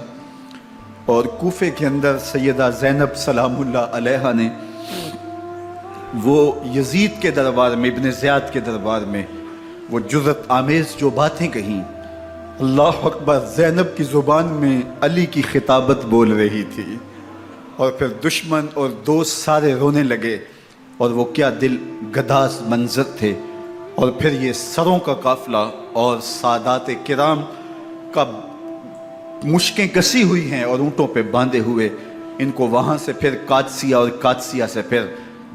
اور کوفے کے اندر سیدہ زینب سلام اللہ علیہا نے وہ یزید کے دربار میں، ابن زیاد کے دربار میں وہ جرأت آمیز جو باتیں کہیں، اللہ اکبر، زینب کی زبان میں علی کی خطابت بول رہی تھی، اور پھر دشمن اور دوست سارے رونے لگے، اور وہ کیا دل گداز منظر تھے۔ اور پھر یہ سروں کا قافلہ اور سادات کرام کا مشکیں کسی ہوئی ہیں اور اونٹوں پہ باندھے ہوئے، ان کو وہاں سے پھر قادسیہ، اور قادسیہ سے پھر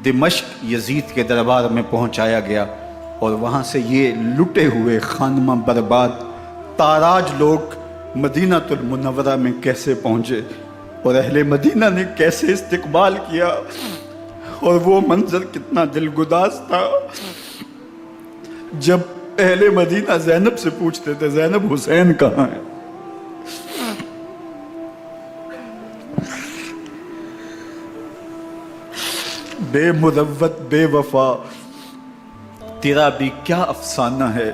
دمشق یزید کے دربار میں پہنچایا گیا، اور وہاں سے یہ لٹے ہوئے خانمہ برباد تاراج لوگ مدینہ المنورہ میں کیسے پہنچے، اور اہل مدینہ نے کیسے استقبال کیا، اور وہ منظر کتنا دلگداز تھا جب اہل مدینہ زینب سے پوچھتے تھے زینب حسین کہاں ہے؟ بے مروت بے وفا تیرا بھی کیا افسانہ ہے،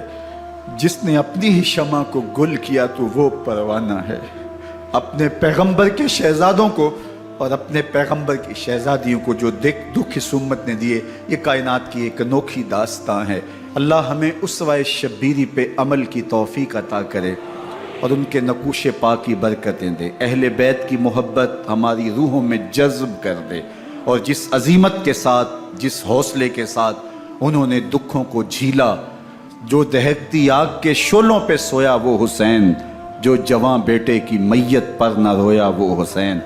جس نے اپنی ہی شمع کو گل کیا تو وہ پروانہ ہے۔ اپنے پیغمبر کے شہزادوں کو اور اپنے پیغمبر کی شہزادیوں کو جو دکھ اس امت نے دیے، یہ کائنات کی ایک انوکھی داستان ہے۔ اللہ ہمیں اسوہ شبیری پہ عمل کی توفیق عطا کرے اور ان کے نقوش پاک کی برکتیں دے، اہل بیت کی محبت ہماری روحوں میں جذب کر دے، اور جس عظیمت کے ساتھ، جس حوصلے کے ساتھ انہوں نے دکھوں کو جھیلا، جو دہکتی آگ کے شعلوں پہ سویا وہ حسین، جو جواں بیٹے کی میت پر نہ رویا وہ حسین،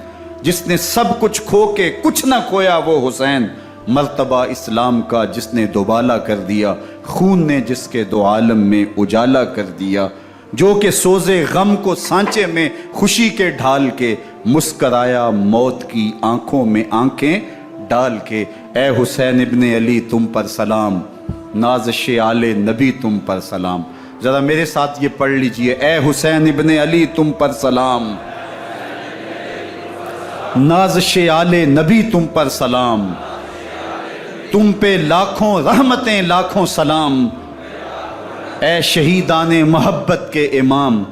جس نے سب کچھ کھو کے کچھ نہ کھویا وہ حسین، مرتبہ اسلام کا جس نے دوبالا کر دیا، خون نے جس کے دو عالم میں اجالا کر دیا، جو کہ سوزے غم کو سانچے میں خوشی کے ڈھال کے مسکرایا موت کی آنکھوں میں آنکھیں ڈال کے۔ اے حسین ابن علی تم پر سلام، نازش آل نبی تم پر سلام۔ ذرا میرے ساتھ یہ پڑھ لیجئے، اے حسین ابن علی تم پر سلام، نازش آل نبی تم پر سلام، تم پہ لاکھوں رحمتیں لاکھوں سلام، اے شہیدان محبت کے امام،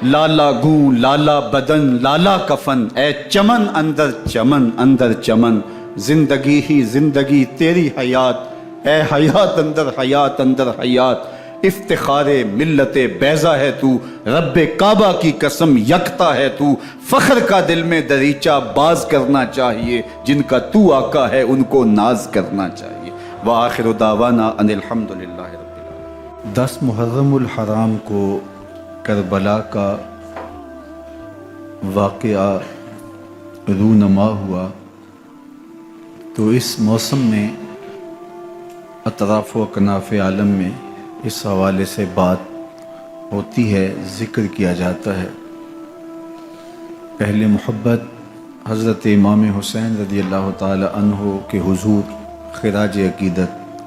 لالا گوں لالا بدن لالا کفن، اے چمن اندر چمن اندر چمن، زندگی ہی زندگی تیری حیات اے حیات اندر حیات اندر حیات، افتخار ملت بیضا ہے تو، رب کعبہ کی قسم یکتا ہے تو، فخر کا دل میں دریچہ باز کرنا چاہیے، جن کا تو آقا ہے ان کو ناز کرنا چاہیے۔ وآخر دعوانا ان الحمدللہ رب العالمین۔ 10 محرم الحرام کو کربلا کا واقعہ رونما ہوا، تو اس موسم میں اطراف و اکناف عالم میں اس حوالے سے بات ہوتی ہے، ذکر کیا جاتا ہے۔ اہل محبت حضرت امام حسین رضی اللہ تعالی عنہ کے حضور خراج عقیدت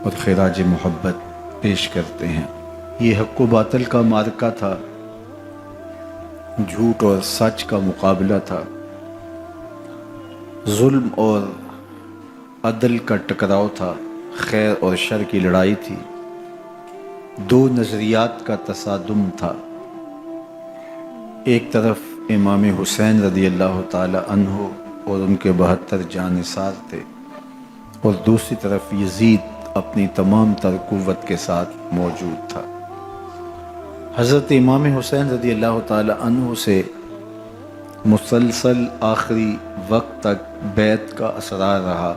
اور خراج محبت پیش کرتے ہیں۔ یہ حق و باطل کا معرکہ تھا، جھوٹ اور سچ کا مقابلہ تھا، ظلم اور عدل کا ٹکراؤ تھا، خیر اور شر کی لڑائی تھی، دو نظریات کا تصادم تھا۔ ایک طرف امام حسین رضی اللہ تعالی عنہ اور ان کے 72 جانثار تھے، اور دوسری طرف یزید اپنی تمام تر قوت کے ساتھ موجود تھا۔ حضرت امام حسین رضی اللہ تعالی عنہ سے مسلسل آخری وقت تک بیعت کا اثرار رہا،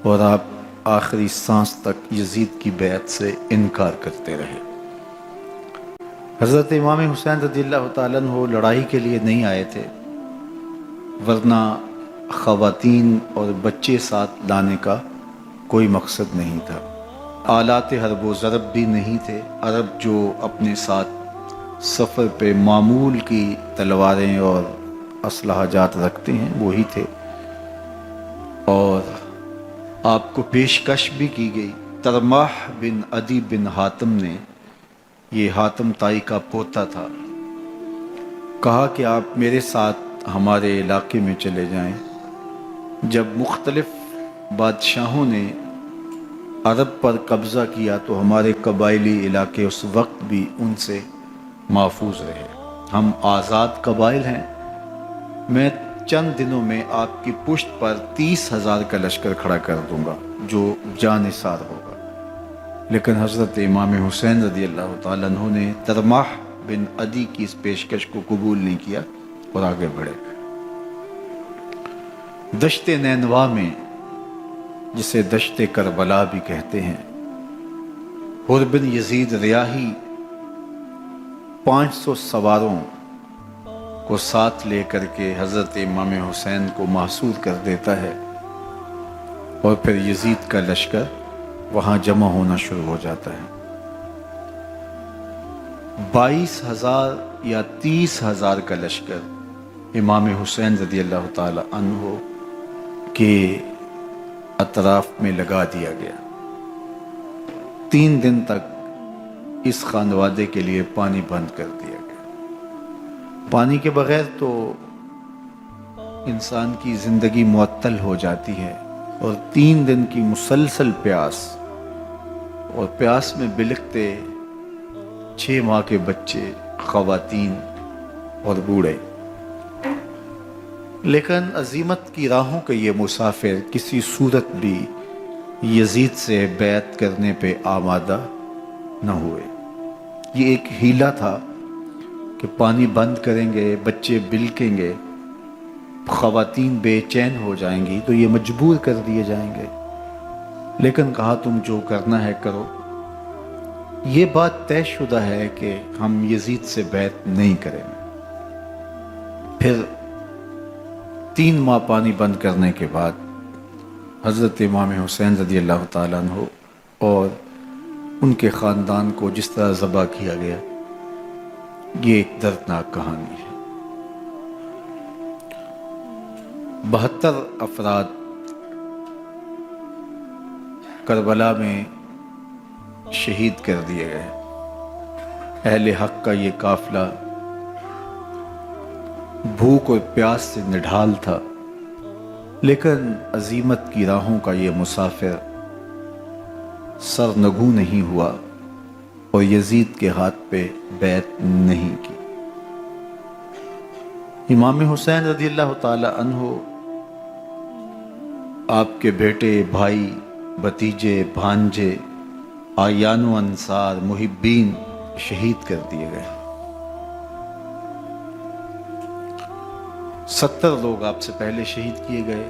اور آپ آخری سانس تک یزید کی بیعت سے انکار کرتے رہے۔ حضرت امام حسین رضی اللہ تعالیٰ عنہ لڑائی کے لیے نہیں آئے تھے، ورنہ خواتین اور بچے ساتھ لانے کا کوئی مقصد نہیں تھا۔ آلات حرب و ضرب بھی نہیں تھے، عرب جو اپنے ساتھ سفر پہ معمول کی تلواریں اور اسلحہ جات رکھتے ہیں وہی تھے، اور آپ کو پیشکش بھی کی گئی۔ ترماح بن عدی بن حاتم نے، یہ حاتم تائی کا پوتا تھا، کہا کہ آپ میرے ساتھ ہمارے علاقے میں چلے جائیں۔ جب مختلف بادشاہوں نے عرب پر قبضہ کیا تو ہمارے قبائلی علاقے اس وقت بھی ان سے محفوظ رہے۔ ہم آزاد قبائل ہیں، میں چند دنوں میں آپ کی پشت پر 30,000 کا لشکر کھڑا کر دوں گا جو جانثار ہوگا۔ لیکن حضرت امام حسین رضی اللہ تعالیٰ عنہ نے ترماح بن عدی کی اس پیشکش کو قبول نہیں کیا اور آگے بڑھے۔ دشت نینوا میں، جسے دشت کربلا بھی کہتے ہیں، حر بن یزید ریاحی 500 سواروں کو ساتھ لے کر کے حضرت امام حسین کو محصور کر دیتا ہے، اور پھر یزید کا لشکر وہاں جمع ہونا شروع ہو جاتا ہے۔ 22,000 یا 30,000 کا لشکر امام حسین رضی اللہ تعالی عنہ کے اطراف میں لگا دیا گیا۔ 3 دن تک اس خانوادے کے لیے پانی بند کر دیا گیا۔ پانی کے بغیر تو انسان کی زندگی معطل ہو جاتی ہے، اور 3 دن کی مسلسل پیاس، اور پیاس میں بلکتے 6 ماہ کے بچے، خواتین اور بوڑھے۔ لیکن عزیمت کی راہوں کے یہ مسافر کسی صورت بھی یزید سے بیعت کرنے پہ آمادہ نہ ہوئے۔ یہ ایک ہیلا تھا کہ پانی بند کریں گے، بچے بلکیں گے، خواتین بے چین ہو جائیں گی تو یہ مجبور کر دیے جائیں گے۔ لیکن کہا تم جو کرنا ہے کرو۔ یہ بات طے شدہ ہے کہ ہم یزید سے بیعت نہیں کریں گے۔ پھر 3 ماہ پانی بند کرنے کے بعد حضرت امام حسین رضی اللہ تعالیٰ عنہ اور ان کے خاندان کو جس طرح ذبح کیا گیا، یہ ایک دردناک کہانی ہے۔ 72 افراد کربلا میں شہید کر دیے گئے۔ اہل حق کا یہ قافلہ بھوک اور پیاس سے نڈھال تھا، لیکن عزیمت کی راہوں کا یہ مسافر سرنگوں نہیں ہوا اور یزید کے ہاتھ پہ بیعت نہیں کی۔ امام حسین رضی اللہ تعالی عنہ آپ کے بیٹے، بھائی بھتیجے، بھانجے، آیان و انصار، محبین شہید کر دیے گئے۔ 70 لوگ آپ سے پہلے شہید کیے گئے،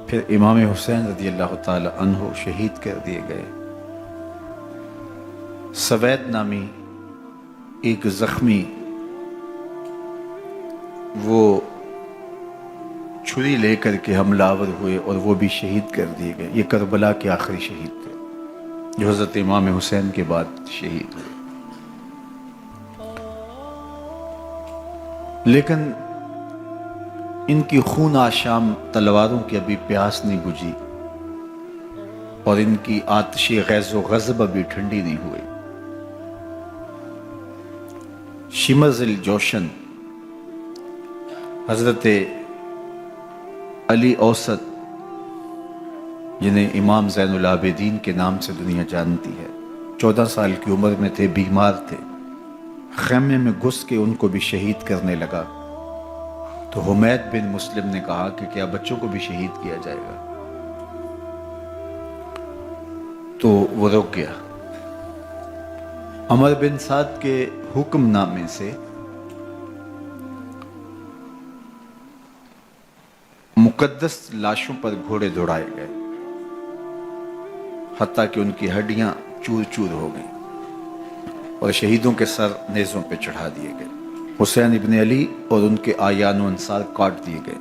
پھر امام حسین رضی اللہ تعالی عنہ شہید کر دیے گئے۔ سوید نامی ایک زخمی، وہ چھری لے کر کے حملہ آور ہوئے اور وہ بھی شہید کر دیے گئے۔ یہ کربلا کے آخری شہید تھے جو حضرت امام حسین کے بعد شہید ہوئے۔ لیکن ان کی خون آشام تلواروں کی ابھی پیاس نہیں بجھی، اور ان کی آتش غیظ و غضب ابھی ٹھنڈی نہیں ہوئی۔ شمز الجوشن حضرت علی اوسط، جنہیں امام زین العابدین کے نام سے دنیا جانتی ہے، 14 سال کی عمر میں تھے، بیمار تھے، خیمے میں گھس کے ان کو بھی شہید کرنے لگا تو حمید بن مسلم نے کہا کہ کیا بچوں کو بھی شہید کیا جائے گا؟ تو وہ رک گیا۔ عمر بن سعد کے حکم نامے سے مقدس لاشوں پر گھوڑے دوڑائے گئے، حتیٰ کہ ان کی ہڈیاں چور چور ہو گئیں، اور شہیدوں کے سر نیزوں پہ چڑھا دیے گئے۔ حسین ابن علی اور ان کے آیان و انصار کاٹ دیے گئے۔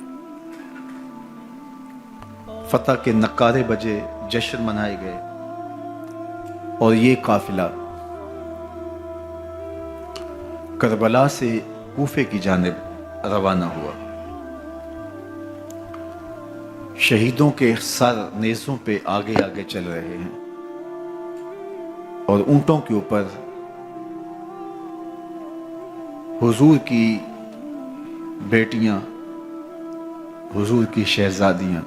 فتح کے نعرے بجے، جشن منائے گئے، اور یہ قافلہ کربلا سے کوفے کی جانب روانہ ہوا۔ شہیدوں کے سر نیزوں پہ آگے آگے چل رہے ہیں، اور اونٹوں کے اوپر حضور کی بیٹیاں، حضور کی شہزادیاں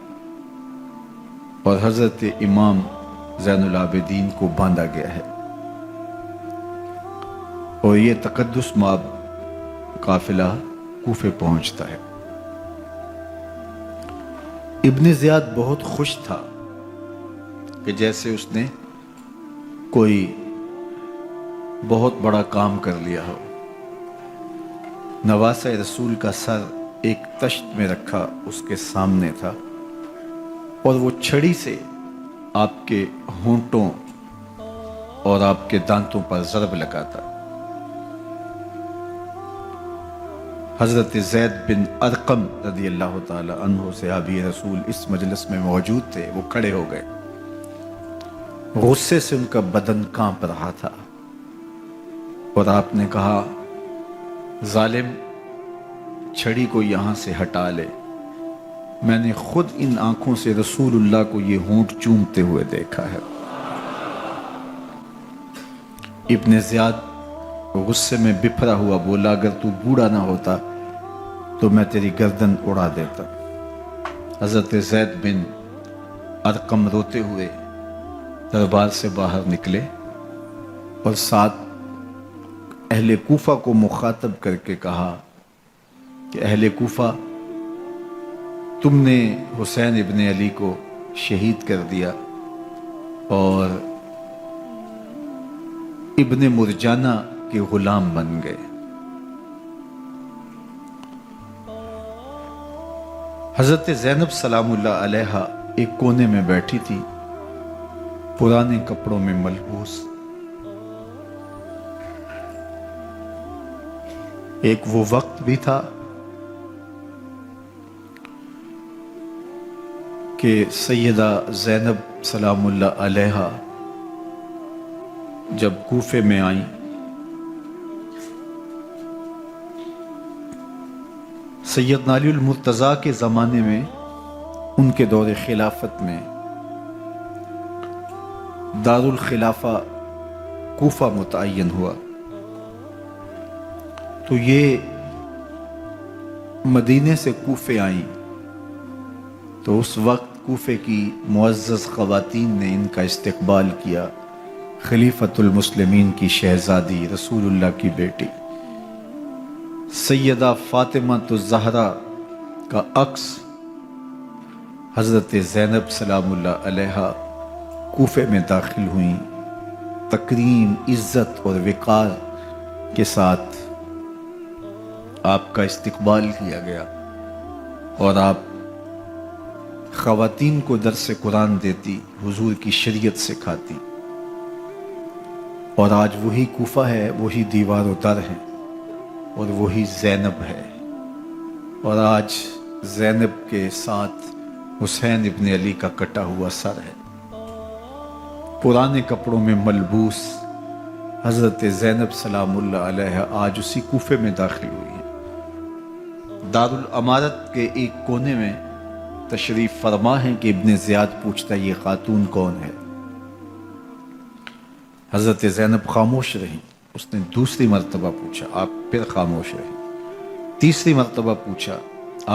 اور حضرت امام زین العابدین کو باندھا گیا ہے، اور یہ تقدس مآب قافلہ کوفے پہنچتا ہے۔ ابن زیاد بہت خوش تھا کہ جیسے اس نے کوئی بہت بڑا کام کر لیا ہو۔ نواسہ رسول کا سر ایک تشت میں رکھا اس کے سامنے تھا، اور وہ چھڑی سے آپ کے ہونٹوں اور آپ کے دانتوں پر ضرب لگاتا۔ حضرت زید بن ارقم رضی اللہ تعالی عنہ صحابی رسول اس مجلس میں موجود تھے، وہ کھڑے ہو گئے، غصے سے ان کا بدن کانپ رہا تھا، اور آپ نے کہا، ظالم، چھڑی کو یہاں سے ہٹا لے، میں نے خود ان آنکھوں سے رسول اللہ کو یہ ہونٹ چومتے ہوئے دیکھا ہے۔ ابن زیاد غصے میں بپھرا ہوا بولا، اگر تو بوڑھا نہ ہوتا تو میں تیری گردن اڑا دیتا۔ حضرت زید بن ارقم روتے ہوئے دربار سے باہر نکلے، اور ساتھ اہل کوفہ کو مخاطب کر کے کہا کہ اہل کوفہ، تم نے حسین ابن علی کو شہید کر دیا اور ابن مرجانہ کے غلام بن گئے۔ حضرت زینب سلام اللہ علیہا ایک کونے میں بیٹھی تھی، پرانے کپڑوں میں ملبوس۔ ایک وہ وقت بھی تھا کہ سیدہ زینب سلام اللہ علیہا جب کوفے میں آئیں، سیدنا علی المرتضیٰ کے زمانے میں، ان کے دور خلافت میں دارالخلافہ کوفہ متعین ہوا، تو یہ مدینے سے کوفے آئیں، تو اس وقت کوفے کی معزز خواتین نے ان کا استقبال کیا۔ خلیفۃ المسلمین کی شہزادی، رسول اللہ کی بیٹی سیدہ فاطمہ الزہرا کا عکس حضرت زینب سلام اللہ علیہا کوفے میں داخل ہوئیں، تکریم، عزت اور وقار کے ساتھ آپ کا استقبال کیا گیا اور آپ خواتین کو درس قرآن دیتی، حضور کی شریعت سکھاتی، اور آج وہی کوفہ ہے، وہی دیوار و در ہے اور وہی زینب ہے، اور آج زینب کے ساتھ حسین ابن علی کا کٹا ہوا سر ہے۔ پرانے کپڑوں میں ملبوس حضرت زینب سلام اللہ علیہ آج اسی کوفے میں داخل ہوئی ہیں۔ دارالامارت کے ایک کونے میں تشریف فرما ہے کہ ابن زیاد پوچھتا یہ خاتون کون ہے؟ حضرت زینب خاموش رہی۔ اس نے دوسری مرتبہ پوچھا، آپ پھر خاموش رہی۔ تیسری مرتبہ پوچھا،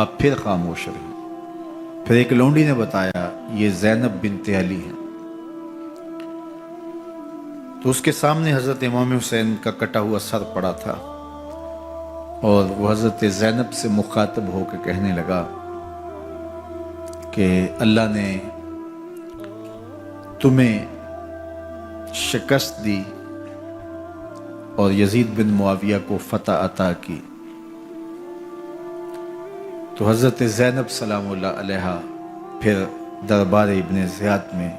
آپ پھر خاموش رہی۔ پھر ایک لونڈی نے بتایا یہ زینب بنت علی ہے۔ تو اس کے سامنے حضرت امام حسین کا کٹا ہوا سر پڑا تھا اور وہ حضرت زینب سے مخاطب ہو کے کہنے لگا کہ اللہ نے تمہیں شکست دی اور یزید بن معاویہ کو فتح عطا کی۔ تو حضرت زینب سلام اللہ علیہا پھر دربار ابن زیاد میں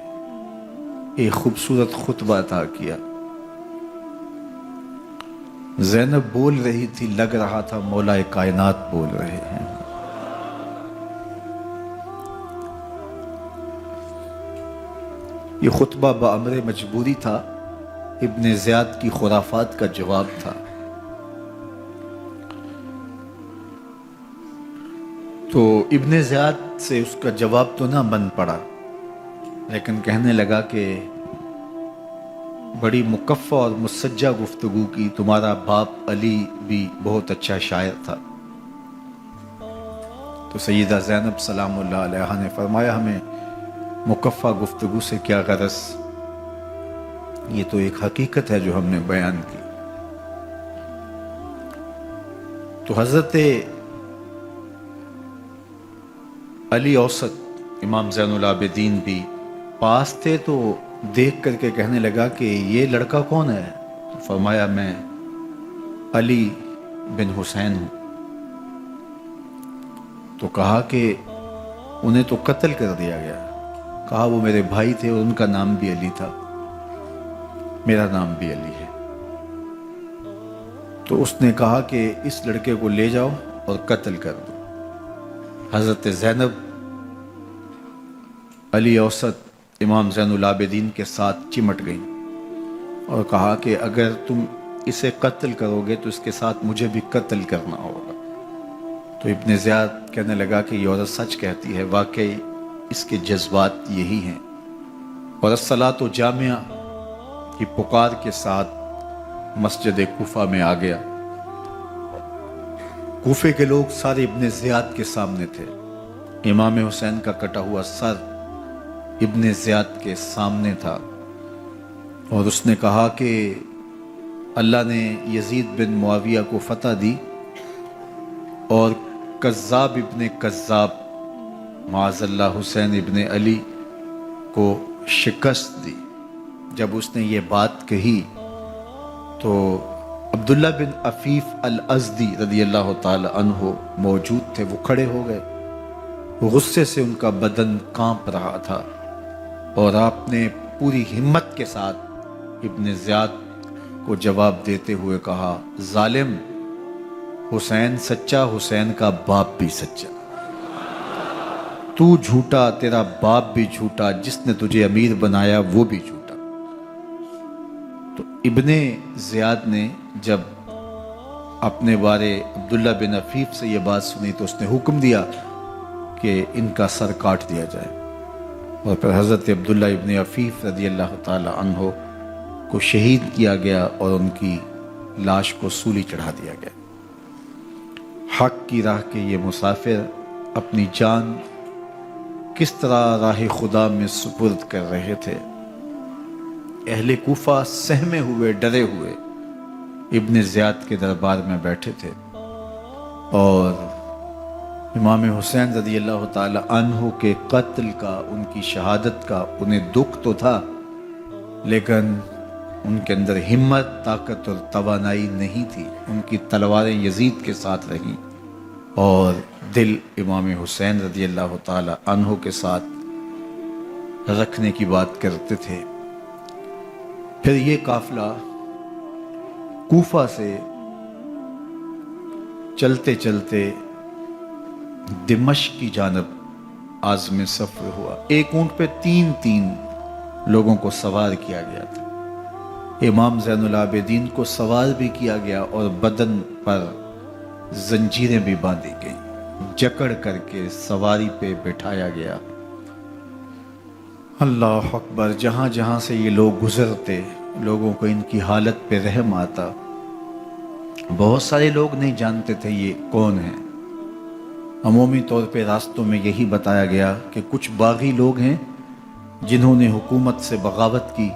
ایک خوبصورت خطبہ عطا کیا۔ زینب بول رہی تھی، لگ رہا تھا مولا کائنات بول رہے ہیں۔ یہ خطبہ بامر مجبوری تھا، ابن زیاد کی خرافات کا جواب تھا۔ تو ابن زیاد سے اس کا جواب تو نہ بن پڑا، لیکن کہنے لگا کہ بڑی مکفہ اور مسجع گفتگو کی، تمہارا باپ علی بھی بہت اچھا شاعر تھا۔ تو سیدہ زینب سلام اللہ علیہ نے فرمایا ہمیں مکفہ گفتگو سے کیا غرض، یہ تو ایک حقیقت ہے جو ہم نے بیان کی۔ تو حضرت علی اوسط امام زین العابدین بھی پاس تھے، تو دیکھ کر کے کہنے لگا کہ یہ لڑکا کون ہے؟ تو فرمایا میں علی بن حسین ہوں۔ تو کہا کہ انہیں تو قتل کر دیا گیا۔ کہا وہ میرے بھائی تھے اور ان کا نام بھی علی تھا، میرا نام بھی علی ہے۔ تو اس نے کہا کہ اس لڑکے کو لے جاؤ اور قتل کر دو۔ حضرت زینب علی اوسط امام زین العابدین کے ساتھ چمٹ گئیں اور کہا کہ اگر تم اسے قتل کرو گے تو اس کے ساتھ مجھے بھی قتل کرنا ہوگا۔ تو ابن زیاد کہنے لگا کہ یہ عورت سچ کہتی ہے، واقعی اس کے جذبات یہی ہیں۔ اور الصلاۃ جامعہ کی پکار کے ساتھ مسجد کوفہ میں آ گیا۔ کوفے کے لوگ سارے ابن زیاد کے سامنے تھے۔ امام حسین کا کٹا ہوا سر ابن زیاد کے سامنے تھا اور اس نے کہا کہ اللہ نے یزید بن معاویہ کو فتح دی اور کذاب ابن کذاب معاذ اللہ حسین ابن علی کو شکست دی۔ جب اس نے یہ بات کہی تو عبداللہ بن عفیف الازدی رضی اللہ تعالی عنہ موجود تھے، وہ کھڑے ہو گئے۔ غصے سے ان کا بدن کانپ رہا تھا اور آپ نے پوری ہمت کے ساتھ ابن زیاد کو جواب دیتے ہوئے کہا، ظالم، حسین سچا، حسین کا باپ بھی سچا، تو جھوٹا، تیرا باپ بھی جھوٹا، جس نے تجھے امیر بنایا وہ بھی جھوٹا۔ تو ابن زیاد نے جب اپنے بارے عبداللہ بن عفیف سے یہ بات سنی تو اس نے حکم دیا کہ ان کا سر کاٹ دیا جائے، اور پھر حضرت عبداللہ ابن عفیف رضی اللہ تعالی عنہ کو شہید کیا گیا اور ان کی لاش کو سولی چڑھا دیا گیا۔ حق کی راہ کے یہ مسافر اپنی جان کس طرح راہ خدا میں سپرد کر رہے تھے۔ اہل کوفہ سہمے ہوئے، ڈرے ہوئے ابن زیاد کے دربار میں بیٹھے تھے اور امام حسین رضی اللہ تعالی عنہ کے قتل کا، ان کی شہادت کا انہیں دکھ تو تھا، لیکن ان کے اندر ہمت، طاقت اور توانائی نہیں تھی۔ ان کی تلواریں یزید کے ساتھ رہیں اور دل امام حسین رضی اللہ تعالی عنہ کے ساتھ رکھنے کی بات کرتے تھے۔ پھر یہ قافلہ کوفہ سے چلتے چلتے دمشق کی جانب عازم سفر ہوا۔ ایک اونٹ پہ تین لوگوں کو سوار کیا گیا تھا۔ امام زین العابدین کو سوار بھی کیا گیا اور بدن پر زنجیریں بھی باندھی گئیں، جکڑ کر کے سواری پہ بٹھایا گیا۔ اللہ اکبر! جہاں جہاں سے یہ لوگ گزرتے، لوگوں کو ان کی حالت پہ رحم آتا۔ بہت سارے لوگ نہیں جانتے تھے یہ کون ہیں۔ عمومی طور پہ راستوں میں یہی بتایا گیا کہ کچھ باغی لوگ ہیں جنہوں نے حکومت سے بغاوت کی،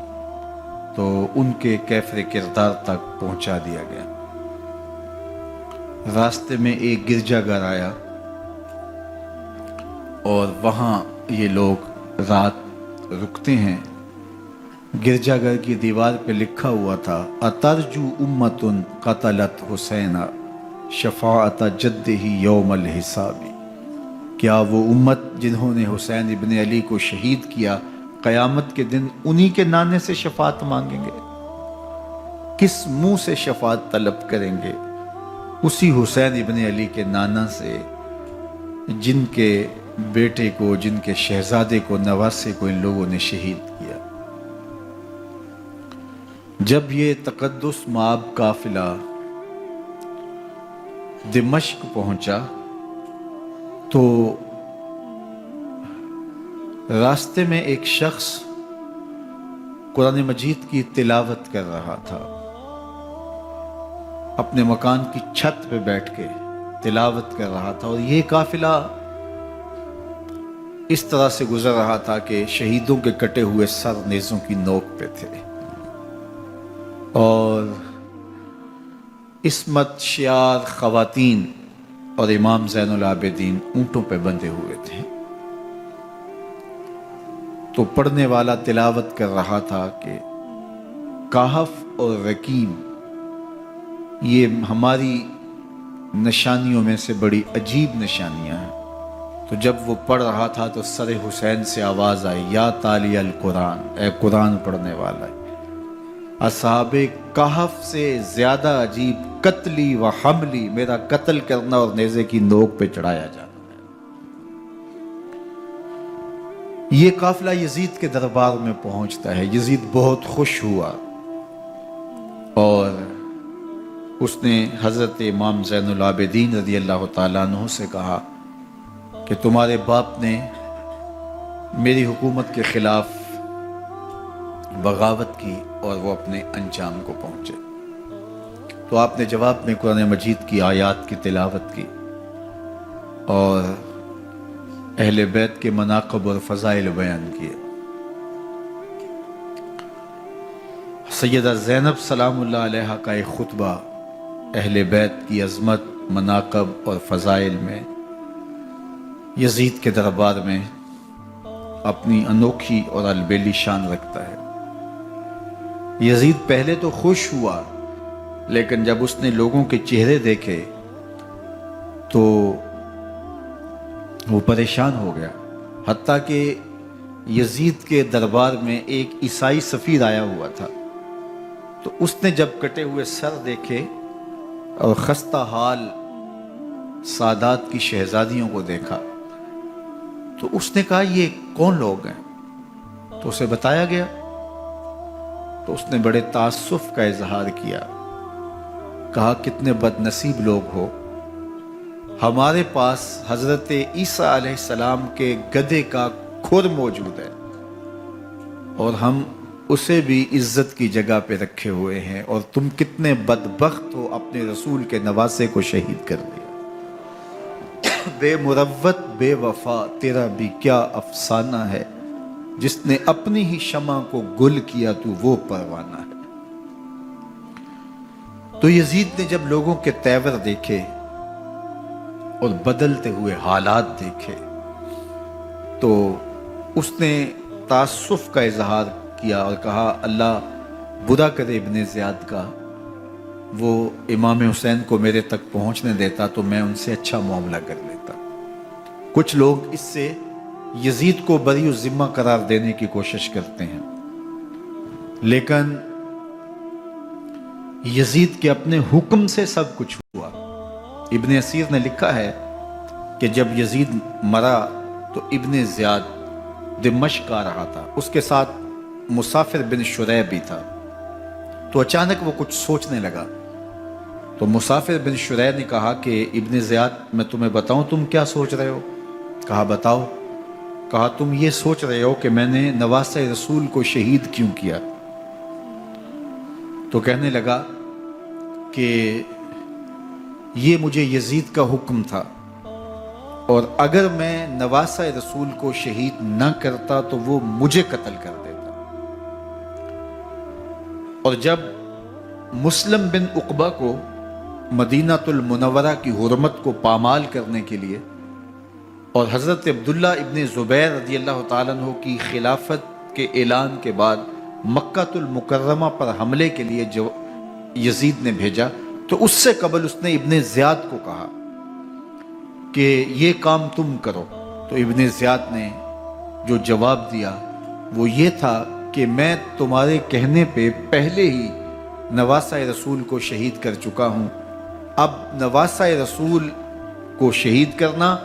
تو ان کے کیفر کردار تک پہنچا دیا گیا۔ راستے میں ایک گرجا گھر آیا اور وہاں یہ لوگ رات رکتے ہیں۔ گرجا گھر کی دیوار پہ لکھا ہوا تھا: اترجو امت قتلت حسین شفاعت جدہ یوم الحساب۔ کیا وہ امت جنہوں نے حسین ابن علی کو شہید کیا، قیامت کے دن انہی کے نانے سے شفاعت مانگیں گے؟ کس منہ سے شفاعت طلب کریں گے؟ اسی حسین ابن علی کے نانا سے، جن کے بیٹے کو، جن کے شہزادے کو، نواسے کو ان لوگوں نے شہید کیا۔ جب یہ تقدس مآب قافلہ دمشق پہنچا تو راستے میں ایک شخص قرآن مجید کی تلاوت کر رہا تھا، اپنے مکان کی چھت پہ بیٹھ کے تلاوت کر رہا تھا، اور یہ قافلہ اس طرح سے گزر رہا تھا کہ شہیدوں کے کٹے ہوئے سر نیزوں کی نوک پہ تھے، اور عصمت شیار خواتین اور امام زین العابدین اونٹوں پہ بندھے ہوئے تھے۔ تو پڑھنے والا تلاوت کر رہا تھا کہ کہف اور رقیم یہ ہماری نشانیوں میں سے بڑی عجیب نشانیاں ہیں۔ تو جب وہ پڑھ رہا تھا تو سر حسین سے آواز آئی: یا تالی القرآن، اے قرآن پڑھنے والا، اصحاب کہف سے زیادہ عجیب قتلی و حملی، میرا قتل کرنا اور نیزے کی نوک پہ چڑھایا جانا ہے۔ یہ قافلہ یزید کے دربار میں پہنچتا ہے۔ یزید بہت خوش ہوا اور اس نے حضرت امام زین العابدین رضی اللہ تعالیٰ عنہ سے کہا کہ تمہارے باپ نے میری حکومت کے خلاف بغاوت کی اور وہ اپنے انجام کو پہنچے۔ تو آپ نے جواب میں قرآن مجید کی آیات کی تلاوت کی اور اہل بیت کے مناقب اور فضائل بیان کیے۔ سیدہ زینب سلام اللہ علیہا کا ایک خطبہ اہل بیت کی عظمت، مناقب اور فضائل میں یزید کے دربار میں اپنی انوکھی اور البیلی شان رکھتا ہے۔ یزید پہلے تو خوش ہوا، لیکن جب اس نے لوگوں کے چہرے دیکھے تو وہ پریشان ہو گیا، حتیٰ کہ یزید کے دربار میں ایک عیسائی سفیر آیا ہوا تھا، تو اس نے جب کٹے ہوئے سر دیکھے اور خستہ حال سادات کی شہزادیوں کو دیکھا تو اس نے کہا یہ کون لوگ ہیں؟ تو اسے بتایا گیا، تو اس نے بڑے تاسف کا اظہار کیا، کہا کتنے بد نصیب لوگ ہو، ہمارے پاس حضرت عیسیٰ علیہ السلام کے گدھے کا کھر موجود ہے اور ہم اسے بھی عزت کی جگہ پہ رکھے ہوئے ہیں، اور تم کتنے بدبخت ہو، اپنے رسول کے نواسے کو شہید کر دیا۔ بے مروت بے وفا تیرا بھی کیا افسانہ ہے، جس نے اپنی ہی شمع کو گل کیا تو وہ پروانہ ہے۔ تو یزید نے جب لوگوں کے تیور دیکھے اور بدلتے ہوئے حالات دیکھے تو اس نے تعصف کا اظہار کیا اور کہا اللہ برا کرے ابن زیاد کا، وہ امام حسین کو میرے تک پہنچنے دیتا تو میں ان سے اچھا معاملہ کر لیتا۔ کچھ لوگ اس سے یزید کو بری الذمہ قرار دینے کی کوشش کرتے ہیں، لیکن یزید کے اپنے حکم سے سب کچھ ہوا۔ ابن اسیر نے لکھا ہے کہ جب یزید مرا تو ابن زیاد دمشق آ رہا تھا، اس کے ساتھ مسافر بن شریح بھی تھا، تو اچانک وہ کچھ سوچنے لگا۔ تو مسافر بن شریح نے کہا کہ ابن زیاد میں تمہیں بتاؤں تم کیا سوچ رہے ہو؟ کہا بتاؤ۔ کہا تم یہ سوچ رہے ہو کہ میں نے نواسہ رسول کو شہید کیوں کیا؟ تو کہنے لگا کہ یہ مجھے یزید کا حکم تھا، اور اگر میں نواسہ رسول کو شہید نہ کرتا تو وہ مجھے قتل کر دیتا۔ اور جب مسلم بن عقبہ کو مدینہ المنورہ کی حرمت کو پامال کرنے کے لیے اور حضرت عبداللہ ابن زبیر رضی اللہ تعالیٰ عنہ کی خلافت کے اعلان کے بعد مکہ المکرمہ پر حملے کے لیے جو یزید نے بھیجا، تو اس سے قبل اس نے ابن زیاد کو کہا کہ یہ کام تم کرو۔ تو ابن زیاد نے جو جواب دیا وہ یہ تھا کہ میں تمہارے کہنے پہ پہلے ہی نواسہ رسول کو شہید کر چکا ہوں، اب نواسہ رسول کو شہید کرنا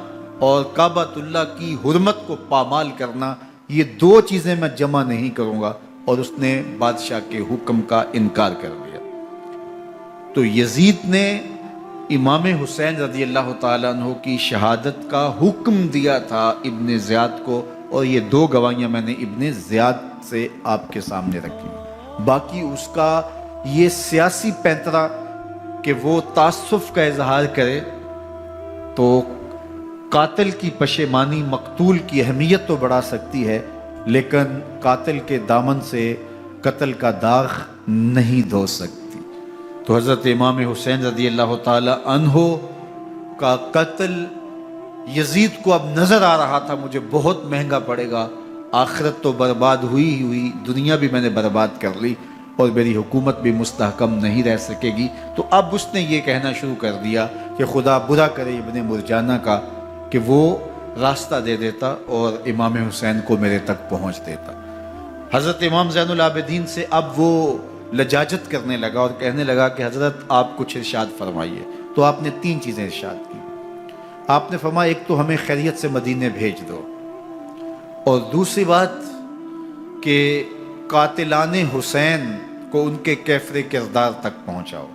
اور کعبۃ اللہ کی حرمت کو پامال کرنا، یہ دو چیزیں میں جمع نہیں کروں گا۔ اور اس نے بادشاہ کے حکم کا انکار کر دیا۔ تو یزید نے امام حسین رضی اللہ تعالیٰ عنہ کی شہادت کا حکم دیا تھا ابن زیاد کو، اور یہ دو گواہیاں میں نے ابن زیاد سے آپ کے سامنے رکھی۔ باقی اس کا یہ سیاسی پینترا کہ وہ تعصب کا اظہار کرے، تو قاتل کی پشیمانی مقتول کی اہمیت تو بڑھا سکتی ہے، لیکن قاتل کے دامن سے قتل کا داغ نہیں دھو سکتی۔ تو حضرت امام حسین رضی اللہ تعالی عنہ کا قتل یزید کو اب نظر آ رہا تھا مجھے بہت مہنگا پڑے گا، آخرت تو برباد ہوئی ہی ہوئی، دنیا بھی میں نے برباد کر لی، اور میری حکومت بھی مستحکم نہیں رہ سکے گی۔ تو اب اس نے یہ کہنا شروع کر دیا کہ خدا برا کرے ابن مرجانہ کا کہ وہ راستہ دے دیتا اور امام حسین کو میرے تک پہنچ دیتا۔ حضرت امام زین العابدین سے اب وہ لجاجت کرنے لگا اور کہنے لگا کہ حضرت آپ کچھ ارشاد فرمائیے۔ تو آپ نے تین چیزیں ارشاد کی۔ آپ نے فرمایا ایک تو ہمیں خیریت سے مدینے بھیج دو، اور دوسری بات کہ قاتلان حسین کو ان کے کیفر کردار تک پہنچاؤ،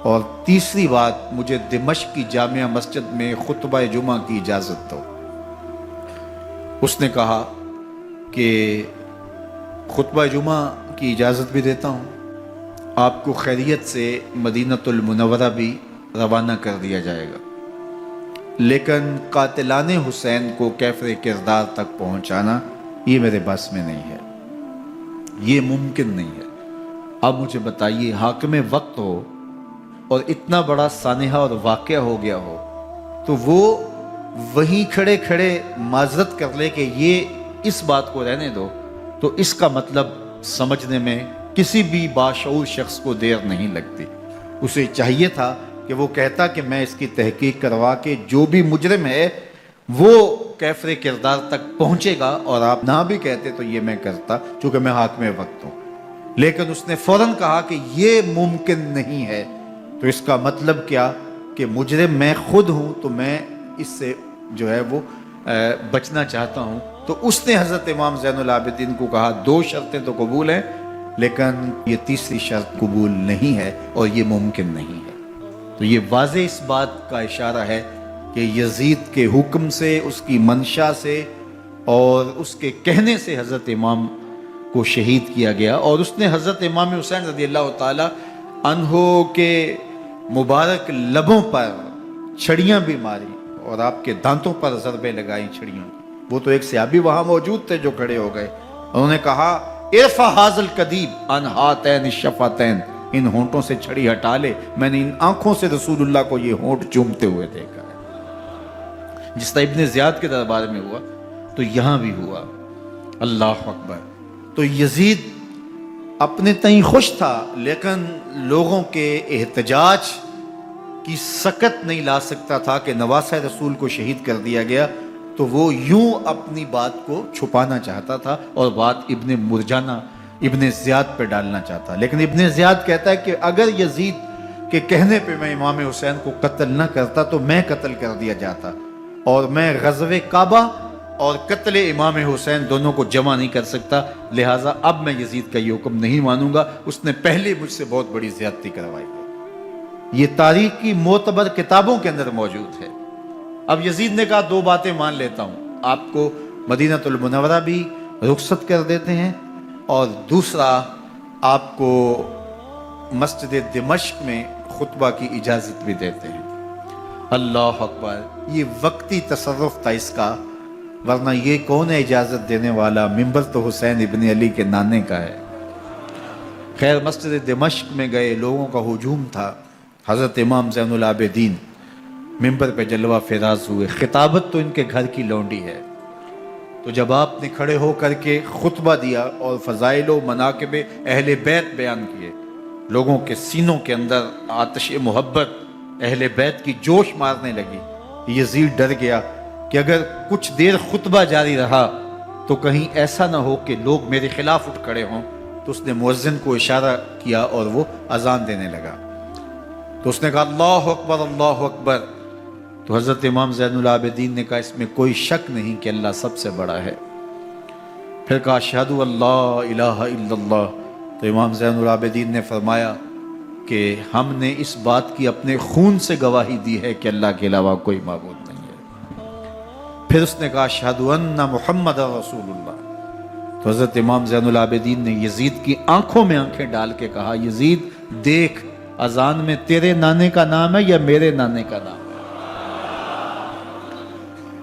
اور تیسری بات مجھے دمشق کی جامعہ مسجد میں خطبہ جمعہ کی اجازت دو۔ اس نے کہا کہ خطبہ جمعہ کی اجازت بھی دیتا ہوں، آپ کو خیریت سے مدینہ المنورہ بھی روانہ کر دیا جائے گا، لیکن قاتلان حسین کو کیفر کردار تک پہنچانا یہ میرے بس میں نہیں ہے، یہ ممکن نہیں ہے۔ اب مجھے بتائیے، حاکم وقت ہو اور اتنا بڑا سانحہ اور واقعہ ہو گیا ہو، تو وہ وہیں کھڑے کھڑے معذرت کر لے کہ یہ اس بات کو رہنے دو، تو اس کا مطلب سمجھنے میں کسی بھی باشعور شخص کو دیر نہیں لگتی۔ اسے چاہیے تھا کہ وہ کہتا کہ میں اس کی تحقیق کروا کے جو بھی مجرم ہے وہ کیفر کردار تک پہنچے گا، اور آپ نہ بھی کہتے تو یہ میں کرتا چونکہ میں حاکم وقت ہوں۔ لیکن اس نے فوراً کہا کہ یہ ممکن نہیں ہے، تو اس کا مطلب کیا کہ مجرم میں خود ہوں، تو میں اس سے جو ہے وہ بچنا چاہتا ہوں۔ تو اس نے حضرت امام زین العابدین کو کہا دو شرطیں تو قبول ہیں، لیکن یہ تیسری شرط قبول نہیں ہے اور یہ ممکن نہیں ہے۔ تو یہ واضح اس بات کا اشارہ ہے کہ یزید کے حکم سے، اس کی منشا سے اور اس کے کہنے سے حضرت امام کو شہید کیا گیا، اور اس نے حضرت امام حسین رضی اللہ تعالی عنہ کے مبارک لبوں پر چھڑیاں بھی ماری اور آپ کے دانتوں پر ضربیں لگائیں چھڑیوں۔ وہ تو ایک صحابی وہاں موجود تھے جو کھڑے ہو گئے، انہوں نے کہا ارفع ھذا القدیب عن ھاتین الشفتین، ان ہونٹوں سے چھڑی ہٹا لے، میں نے ان آنکھوں سے رسول اللہ کو یہ ہونٹ چومتے ہوئے دیکھا ہے۔ جس طرح ابن زیاد کے دربار میں ہوا تو یہاں بھی ہوا۔ اللہ اکبر۔ تو یزید اپنے تئیں خوش تھا، لیکن لوگوں کے احتجاج کی سکت نہیں لا سکتا تھا کہ نواسہ رسول کو شہید کر دیا گیا، تو وہ یوں اپنی بات کو چھپانا چاہتا تھا اور بات ابن مرجانہ ابن زیاد پہ ڈالنا چاہتا۔ لیکن ابن زیاد کہتا ہے کہ اگر یزید کے کہنے پہ میں امام حسین کو قتل نہ کرتا تو میں قتل کر دیا جاتا، اور میں غزوہ کعبہ اور قتل امام حسین دونوں کو جمع نہیں کر سکتا، لہٰذا اب میں یزید کا یہ حکم نہیں مانوں گا، اس نے پہلے مجھ سے بہت بڑی زیادتی کروائی ہے۔ یہ تاریخ کی معتبر کتابوں کے اندر موجود ہے۔ اب یزید نے کہا دو باتیں مان لیتا ہوں، آپ کو مدینہ المنورہ بھی رخصت کر دیتے ہیں، اور دوسرا آپ کو مسجد دمشق میں خطبہ کی اجازت بھی دیتے ہیں۔ اللہ اکبر۔ یہ وقتی تصرف تھا اس کا، ورنہ یہ کون ہے اجازت دینے والا؟ ممبر تو حسین ابن علی کے نانے کا ہے۔ خیر، مسجد دمشق میں گئے، لوگوں کا ہجوم تھا، حضرت امام زین العابدین ممبر پہ جلوہ فراز ہوئے۔ خطابت تو ان کے گھر کی لونڈی ہے، تو جب آپ نے کھڑے ہو کر کے خطبہ دیا اور فضائل و مناقب اہل بیت بیان کیے، لوگوں کے سینوں کے اندر آتش محبت اہل بیت کی جوش مارنے لگی۔ یزید ڈر گیا کہ اگر کچھ دیر خطبہ جاری رہا تو کہیں ایسا نہ ہو کہ لوگ میرے خلاف اٹھ کھڑے ہوں، تو اس نے مؤذن کو اشارہ کیا اور وہ اذان دینے لگا۔ تو اس نے کہا اللہ اکبر اللہ اکبر، تو حضرت امام زین العابدین نے کہا اس میں کوئی شک نہیں کہ اللہ سب سے بڑا ہے۔ پھر کہا اشہد ان لا الہ الا اللہ، تو امام زین العابدین نے فرمایا کہ ہم نے اس بات کی اپنے خون سے گواہی دی ہے کہ اللہ کے علاوہ کوئی معبود نہیں ہے۔ پھر اس نے کہا اشہد ان محمد رسول اللہ، تو حضرت امام زین العابدین نے یزید کی آنکھوں میں آنکھیں ڈال کے کہا یزید دیکھ، اذان میں تیرے نانے کا نام ہے یا میرے نانے کا نام ہے؟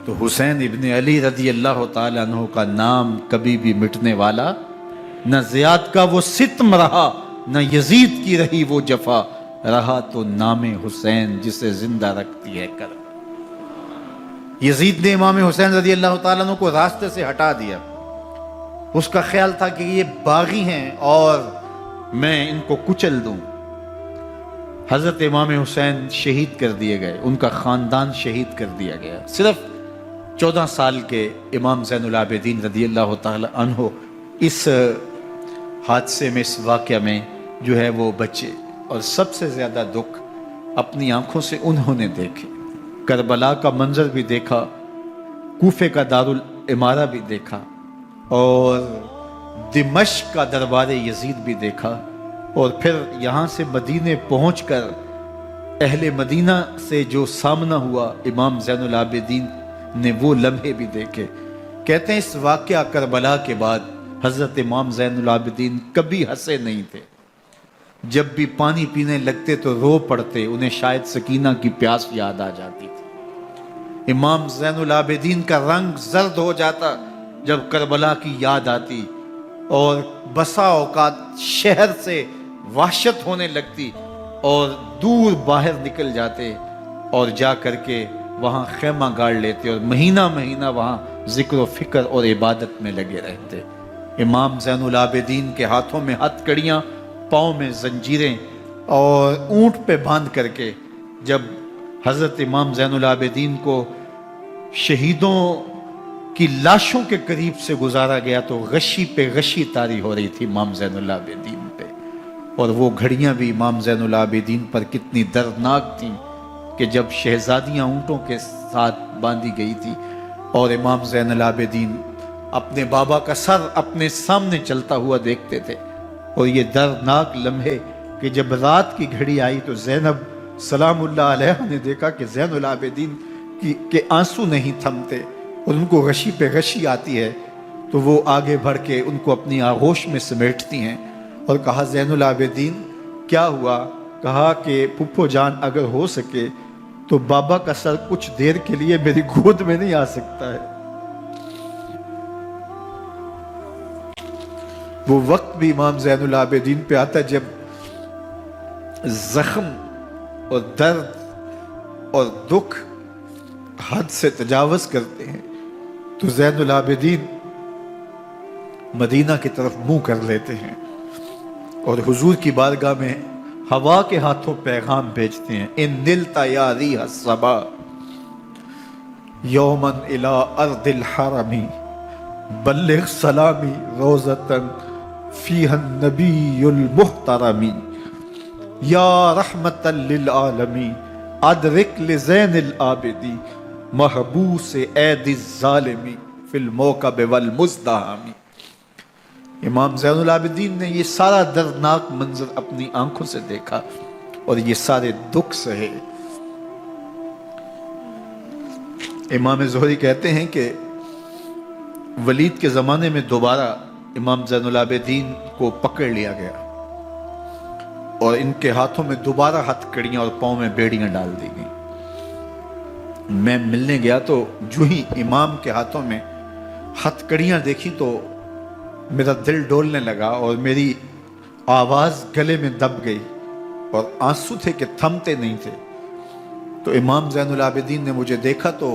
تو حسین ابن علی رضی اللہ تعالیٰ عنہ کا نام کبھی بھی مٹنے والا نہ زیاد کا وہ ستم رہا، نہ یزید کی رہی وہ جفا، رہا تو نام حسین جسے زندہ رکھتی ہے کرب۔ یزید نے امام حسین رضی اللہ تعالیٰ عنہ کو راستے سے ہٹا دیا۔ اس کا خیال تھا کہ یہ باغی ہیں اور میں ان کو کچل دوں۔ حضرت امام حسین شہید کر دیے گئے، ان کا خاندان شہید کر دیا گیا۔ صرف 14 سال کے امام زین العابدین رضی اللہ تعالی عنہ اس حادثے میں، اس واقعہ میں جو ہے وہ بچے، اور سب سے زیادہ دکھ اپنی آنکھوں سے انہوں نے دیکھے۔ کربلا کا منظر بھی دیکھا، کوفے کا دارالعمارہ بھی دیکھا، اور دمشق کا دربار یزید بھی دیکھا، اور پھر یہاں سے مدینے پہنچ کر اہل مدینہ سے جو سامنا ہوا امام زین العابدین نے وہ لمحے بھی دیکھے۔ کہتے ہیں اس واقعہ کربلا کے بعد حضرت امام زین العابدین کبھی ہنسے نہیں تھے۔ جب بھی پانی پینے لگتے تو رو پڑتے، انہیں شاید سکینہ کی پیاس یاد آ جاتی تھی۔ امام زین العابدین کا رنگ زرد ہو جاتا جب کربلا کی یاد آتی، اور بسا اوقات شہر سے وحشت ہونے لگتی اور دور باہر نکل جاتے اور جا کر کے وہاں خیمہ گاڑ لیتے اور مہینہ مہینہ وہاں ذکر و فکر اور عبادت میں لگے رہتے۔ امام زین العابدین کے ہاتھوں میں ہتھ کڑیاں، پاؤں میں زنجیریں، اور اونٹ پہ باندھ کر کے جب حضرت امام زین العابدین کو شہیدوں کی لاشوں کے قریب سے گزارا گیا تو غشی پہ غشی طاری ہو رہی تھی امام زین العابدین پہ، اور وہ گھڑیاں بھی امام زین العابدین پر کتنی دردناک تھیں کہ جب شہزادیاں اونٹوں کے ساتھ باندھی گئی تھی اور امام زین العابدین اپنے بابا کا سر اپنے سامنے چلتا ہوا دیکھتے تھے، اور یہ دردناک لمحے کہ جب رات کی گھڑی آئی تو زینب سلام اللہ علیہ نے دیکھا کہ زین العابدین کے آنسو نہیں تھمتے اور ان کو غشی پہ غشی آتی ہے، تو وہ آگے بڑھ کے ان کو اپنی آغوش میں سمیٹتی ہیں اور کہا زین العابدین کیا ہوا؟ کہا کہ پھپھو جان اگر ہو سکے تو بابا کا سر کچھ دیر کے لیے میری گود میں نہیں آ سکتا ہے۔ وہ وقت بھی امام زین العابدین پہ آتا جب زخم اور درد اور دکھ حد سے تجاوز کرتے ہیں تو زین العابدین مدینہ کی طرف منہ کر لیتے ہیں اور حضور کی بارگاہ میں ہوا کے ہاتھوں پیغام بھیجتے ہیں، ان نلتا یا ریح الصبا یوما الی ارض الحرم بلغ سلامی روزتن فیہا النبی المحترم یا رحمتا للعالمین ادرک لزین العابدی محبوس عید الظالمی فی الموکب والمزدحم۔ امام زین العابدین نے یہ سارا دردناک منظر اپنی آنکھوں سے دیکھا اور یہ سارے دکھ سہے۔ امام زہری کہتے ہیں کہ ولید کے زمانے میں دوبارہ امام زین العابدین کو پکڑ لیا گیا اور ان کے ہاتھوں میں دوبارہ ہتھ کڑیاں اور پاؤں میں بیڑیاں ڈال دی گئیں۔ میں ملنے گیا تو جو ہی امام کے ہاتھوں میں ہتھ کڑیاں دیکھی تو میرا دل ڈولنے لگا اور میری آواز گلے میں دب گئی اور آنسو تھے کہ تھمتے نہیں تھے۔ تو امام زین العابدین نے مجھے دیکھا تو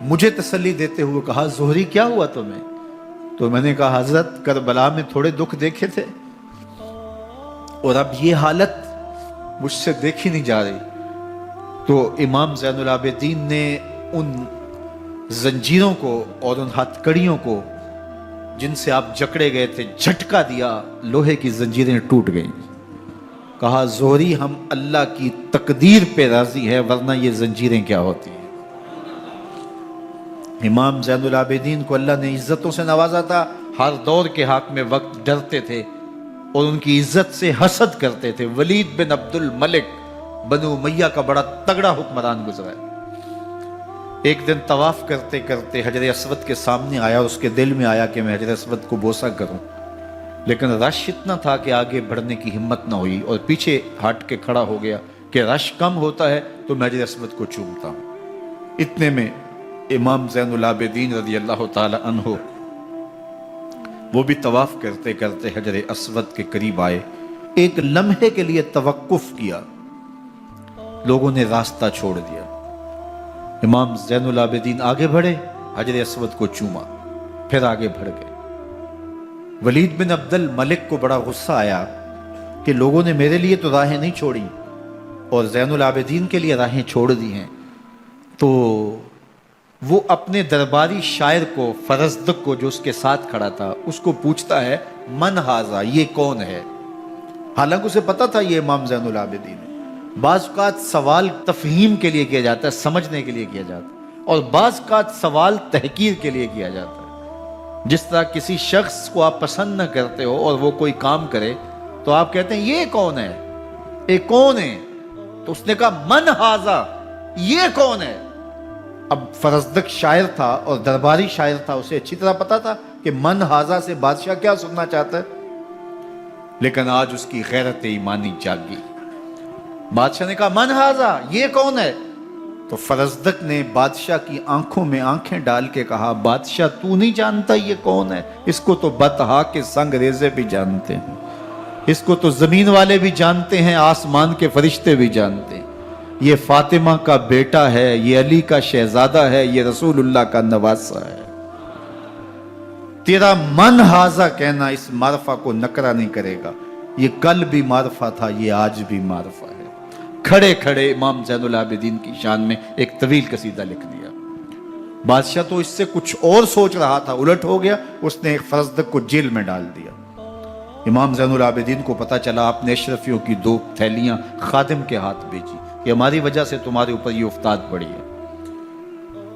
مجھے تسلی دیتے ہوئے کہا، زہری کیا ہوا تمہیں؟ تو میں نے کہا، حضرت کربلا میں تھوڑے دکھ دیکھے تھے اور اب یہ حالت مجھ سے دیکھی نہیں جا رہی۔ تو امام زین العابدین نے ان زنجیروں کو اور ان ہتھ کڑیوں کو جن سے آپ جکڑے گئے تھے جھٹکا دیا، لوہے کی زنجیریں ٹوٹ گئیں۔ کہا، زہری ہم اللہ کی تقدیر پہ راضی ہے ورنہ یہ زنجیریں کیا ہوتی ہیں۔ امام زین العابدین کو اللہ نے عزتوں سے نوازا تھا، ہر دور کے حاکم وقت ڈرتے تھے اور ان کی عزت سے حسد کرتے تھے۔ ولید بن عبد الملک بنو امیہ کا بڑا تگڑا حکمران گزرا ہے۔ ایک دن طواف کرتے کرتے حجر اسود کے سامنے آیا اور اس کے دل میں آیا کہ میں حجر اسود کو بوسہ کروں، لیکن رش اتنا تھا کہ آگے بڑھنے کی ہمت نہ ہوئی اور پیچھے ہٹ کے کھڑا ہو گیا کہ رش کم ہوتا ہے تو میں حجر اسود کو چومتا ہوں۔ اتنے میں امام زین العابدین رضی اللہ تعالی عنہ وہ بھی طواف کرتے کرتے حجر اسود کے قریب آئے، ایک لمحے کے لیے توقف کیا، لوگوں نے راستہ چھوڑ دیا۔ امام زین العابدین آگے بڑھے، حجر اسود کو چوما، پھر آگے بڑھ گئے۔ ولید بن عبد الملک کو بڑا غصہ آیا کہ لوگوں نے میرے لیے تو راہیں نہیں چھوڑی اور زین العابدین کے لیے راہیں چھوڑ دی ہیں۔ تو وہ اپنے درباری شاعر کو، فرزدق کو جو اس کے ساتھ کھڑا تھا، اس کو پوچھتا ہے، من ہاذا، یہ کون ہے؟ حالانکہ اسے پتا تھا یہ امام زین العابدین ہے۔ بعض اوقات سوال تفہیم کے لیے کیا جاتا ہے، سمجھنے کے لیے کیا جاتا ہے، اور بعض اوقات سوال تحقیر کے لیے کیا جاتا ہے۔ جس طرح کسی شخص کو آپ پسند نہ کرتے ہو اور وہ کوئی کام کرے تو آپ کہتے ہیں یہ کون ہے، یہ کون ہے؟ تو اس نے کہا، من ہاذا، یہ کون ہے؟ اب فرزدق شاعر تھا اور درباری شاعر تھا، اسے اچھی طرح پتا تھا کہ من ہاذا سے بادشاہ کیا سننا چاہتا ہے، لیکن آج اس کی غیرت ایمانی جاگی۔ بادشاہ نے کہا، من ہاذا، یہ کون ہے؟ تو فرزدق نے بادشاہ کی آنکھوں میں آنکھیں ڈال کے کہا، بادشاہ تو نہیں جانتا یہ کون ہے؟ اس کو تو بطحا کے سنگ ریزے بھی جانتے ہیں، اس کو تو زمین والے بھی جانتے ہیں، آسمان کے فرشتے بھی جانتے ہیں۔ یہ فاطمہ کا بیٹا ہے، یہ علی کا شہزادہ ہے، یہ رسول اللہ کا نواسہ ہے۔ تیرا من ہاذا کہنا اس معرفہ کو نکرا نہیں کرے گا، یہ کل بھی معرفہ تھا، یہ آج بھی معرفہ ہے۔ کھڑے کھڑے امام زین العابدین کی شان میں ایک طویل قصیدہ لکھ دیا۔ بادشاہ تو اس سے کچھ اور سوچ رہا تھا، الٹ ہو گیا، اس نے ایک فرزدق کو جیل میں ڈال دیا۔ امام زین العابدین کو پتا چلا، آپ نے اشرفیوں کی 2 تھیلیاں خادم کے ہاتھ بھیجی کہ ہماری وجہ سے تمہارے اوپر یہ افتاد پڑی ہے۔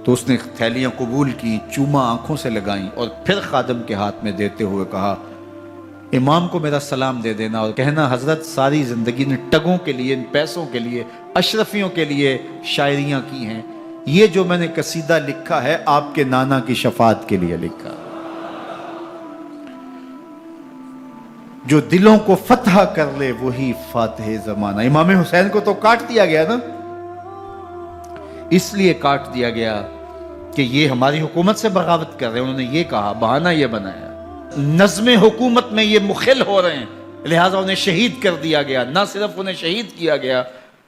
تو اس نے تھیلیاں قبول کی، چوما آنکھوں سے لگائیں اور پھر خادم کے ہاتھ میں دیتے ہوئے کہا، امام کو میرا سلام دے دینا اور کہنا، حضرت ساری زندگی نے ٹگوں کے لیے، ان پیسوں کے لیے، اشرفیوں کے لیے شاعریاں کی ہیں، یہ جو میں نے قصیدہ لکھا ہے آپ کے نانا کی شفاعت کے لیے لکھا، جو دلوں کو فتح کر لے وہی فاتح زمانہ۔ امام حسین کو تو کاٹ دیا گیا نا، اس لیے کاٹ دیا گیا کہ یہ ہماری حکومت سے بغاوت کر رہے ہیں، انہوں نے یہ کہا، بہانہ یہ بنایا، نظم حکومت میں یہ مخل ہو رہے ہیں، لہٰذا انہیں شہید کر دیا گیا۔ نہ صرف انہیں شہید کیا گیا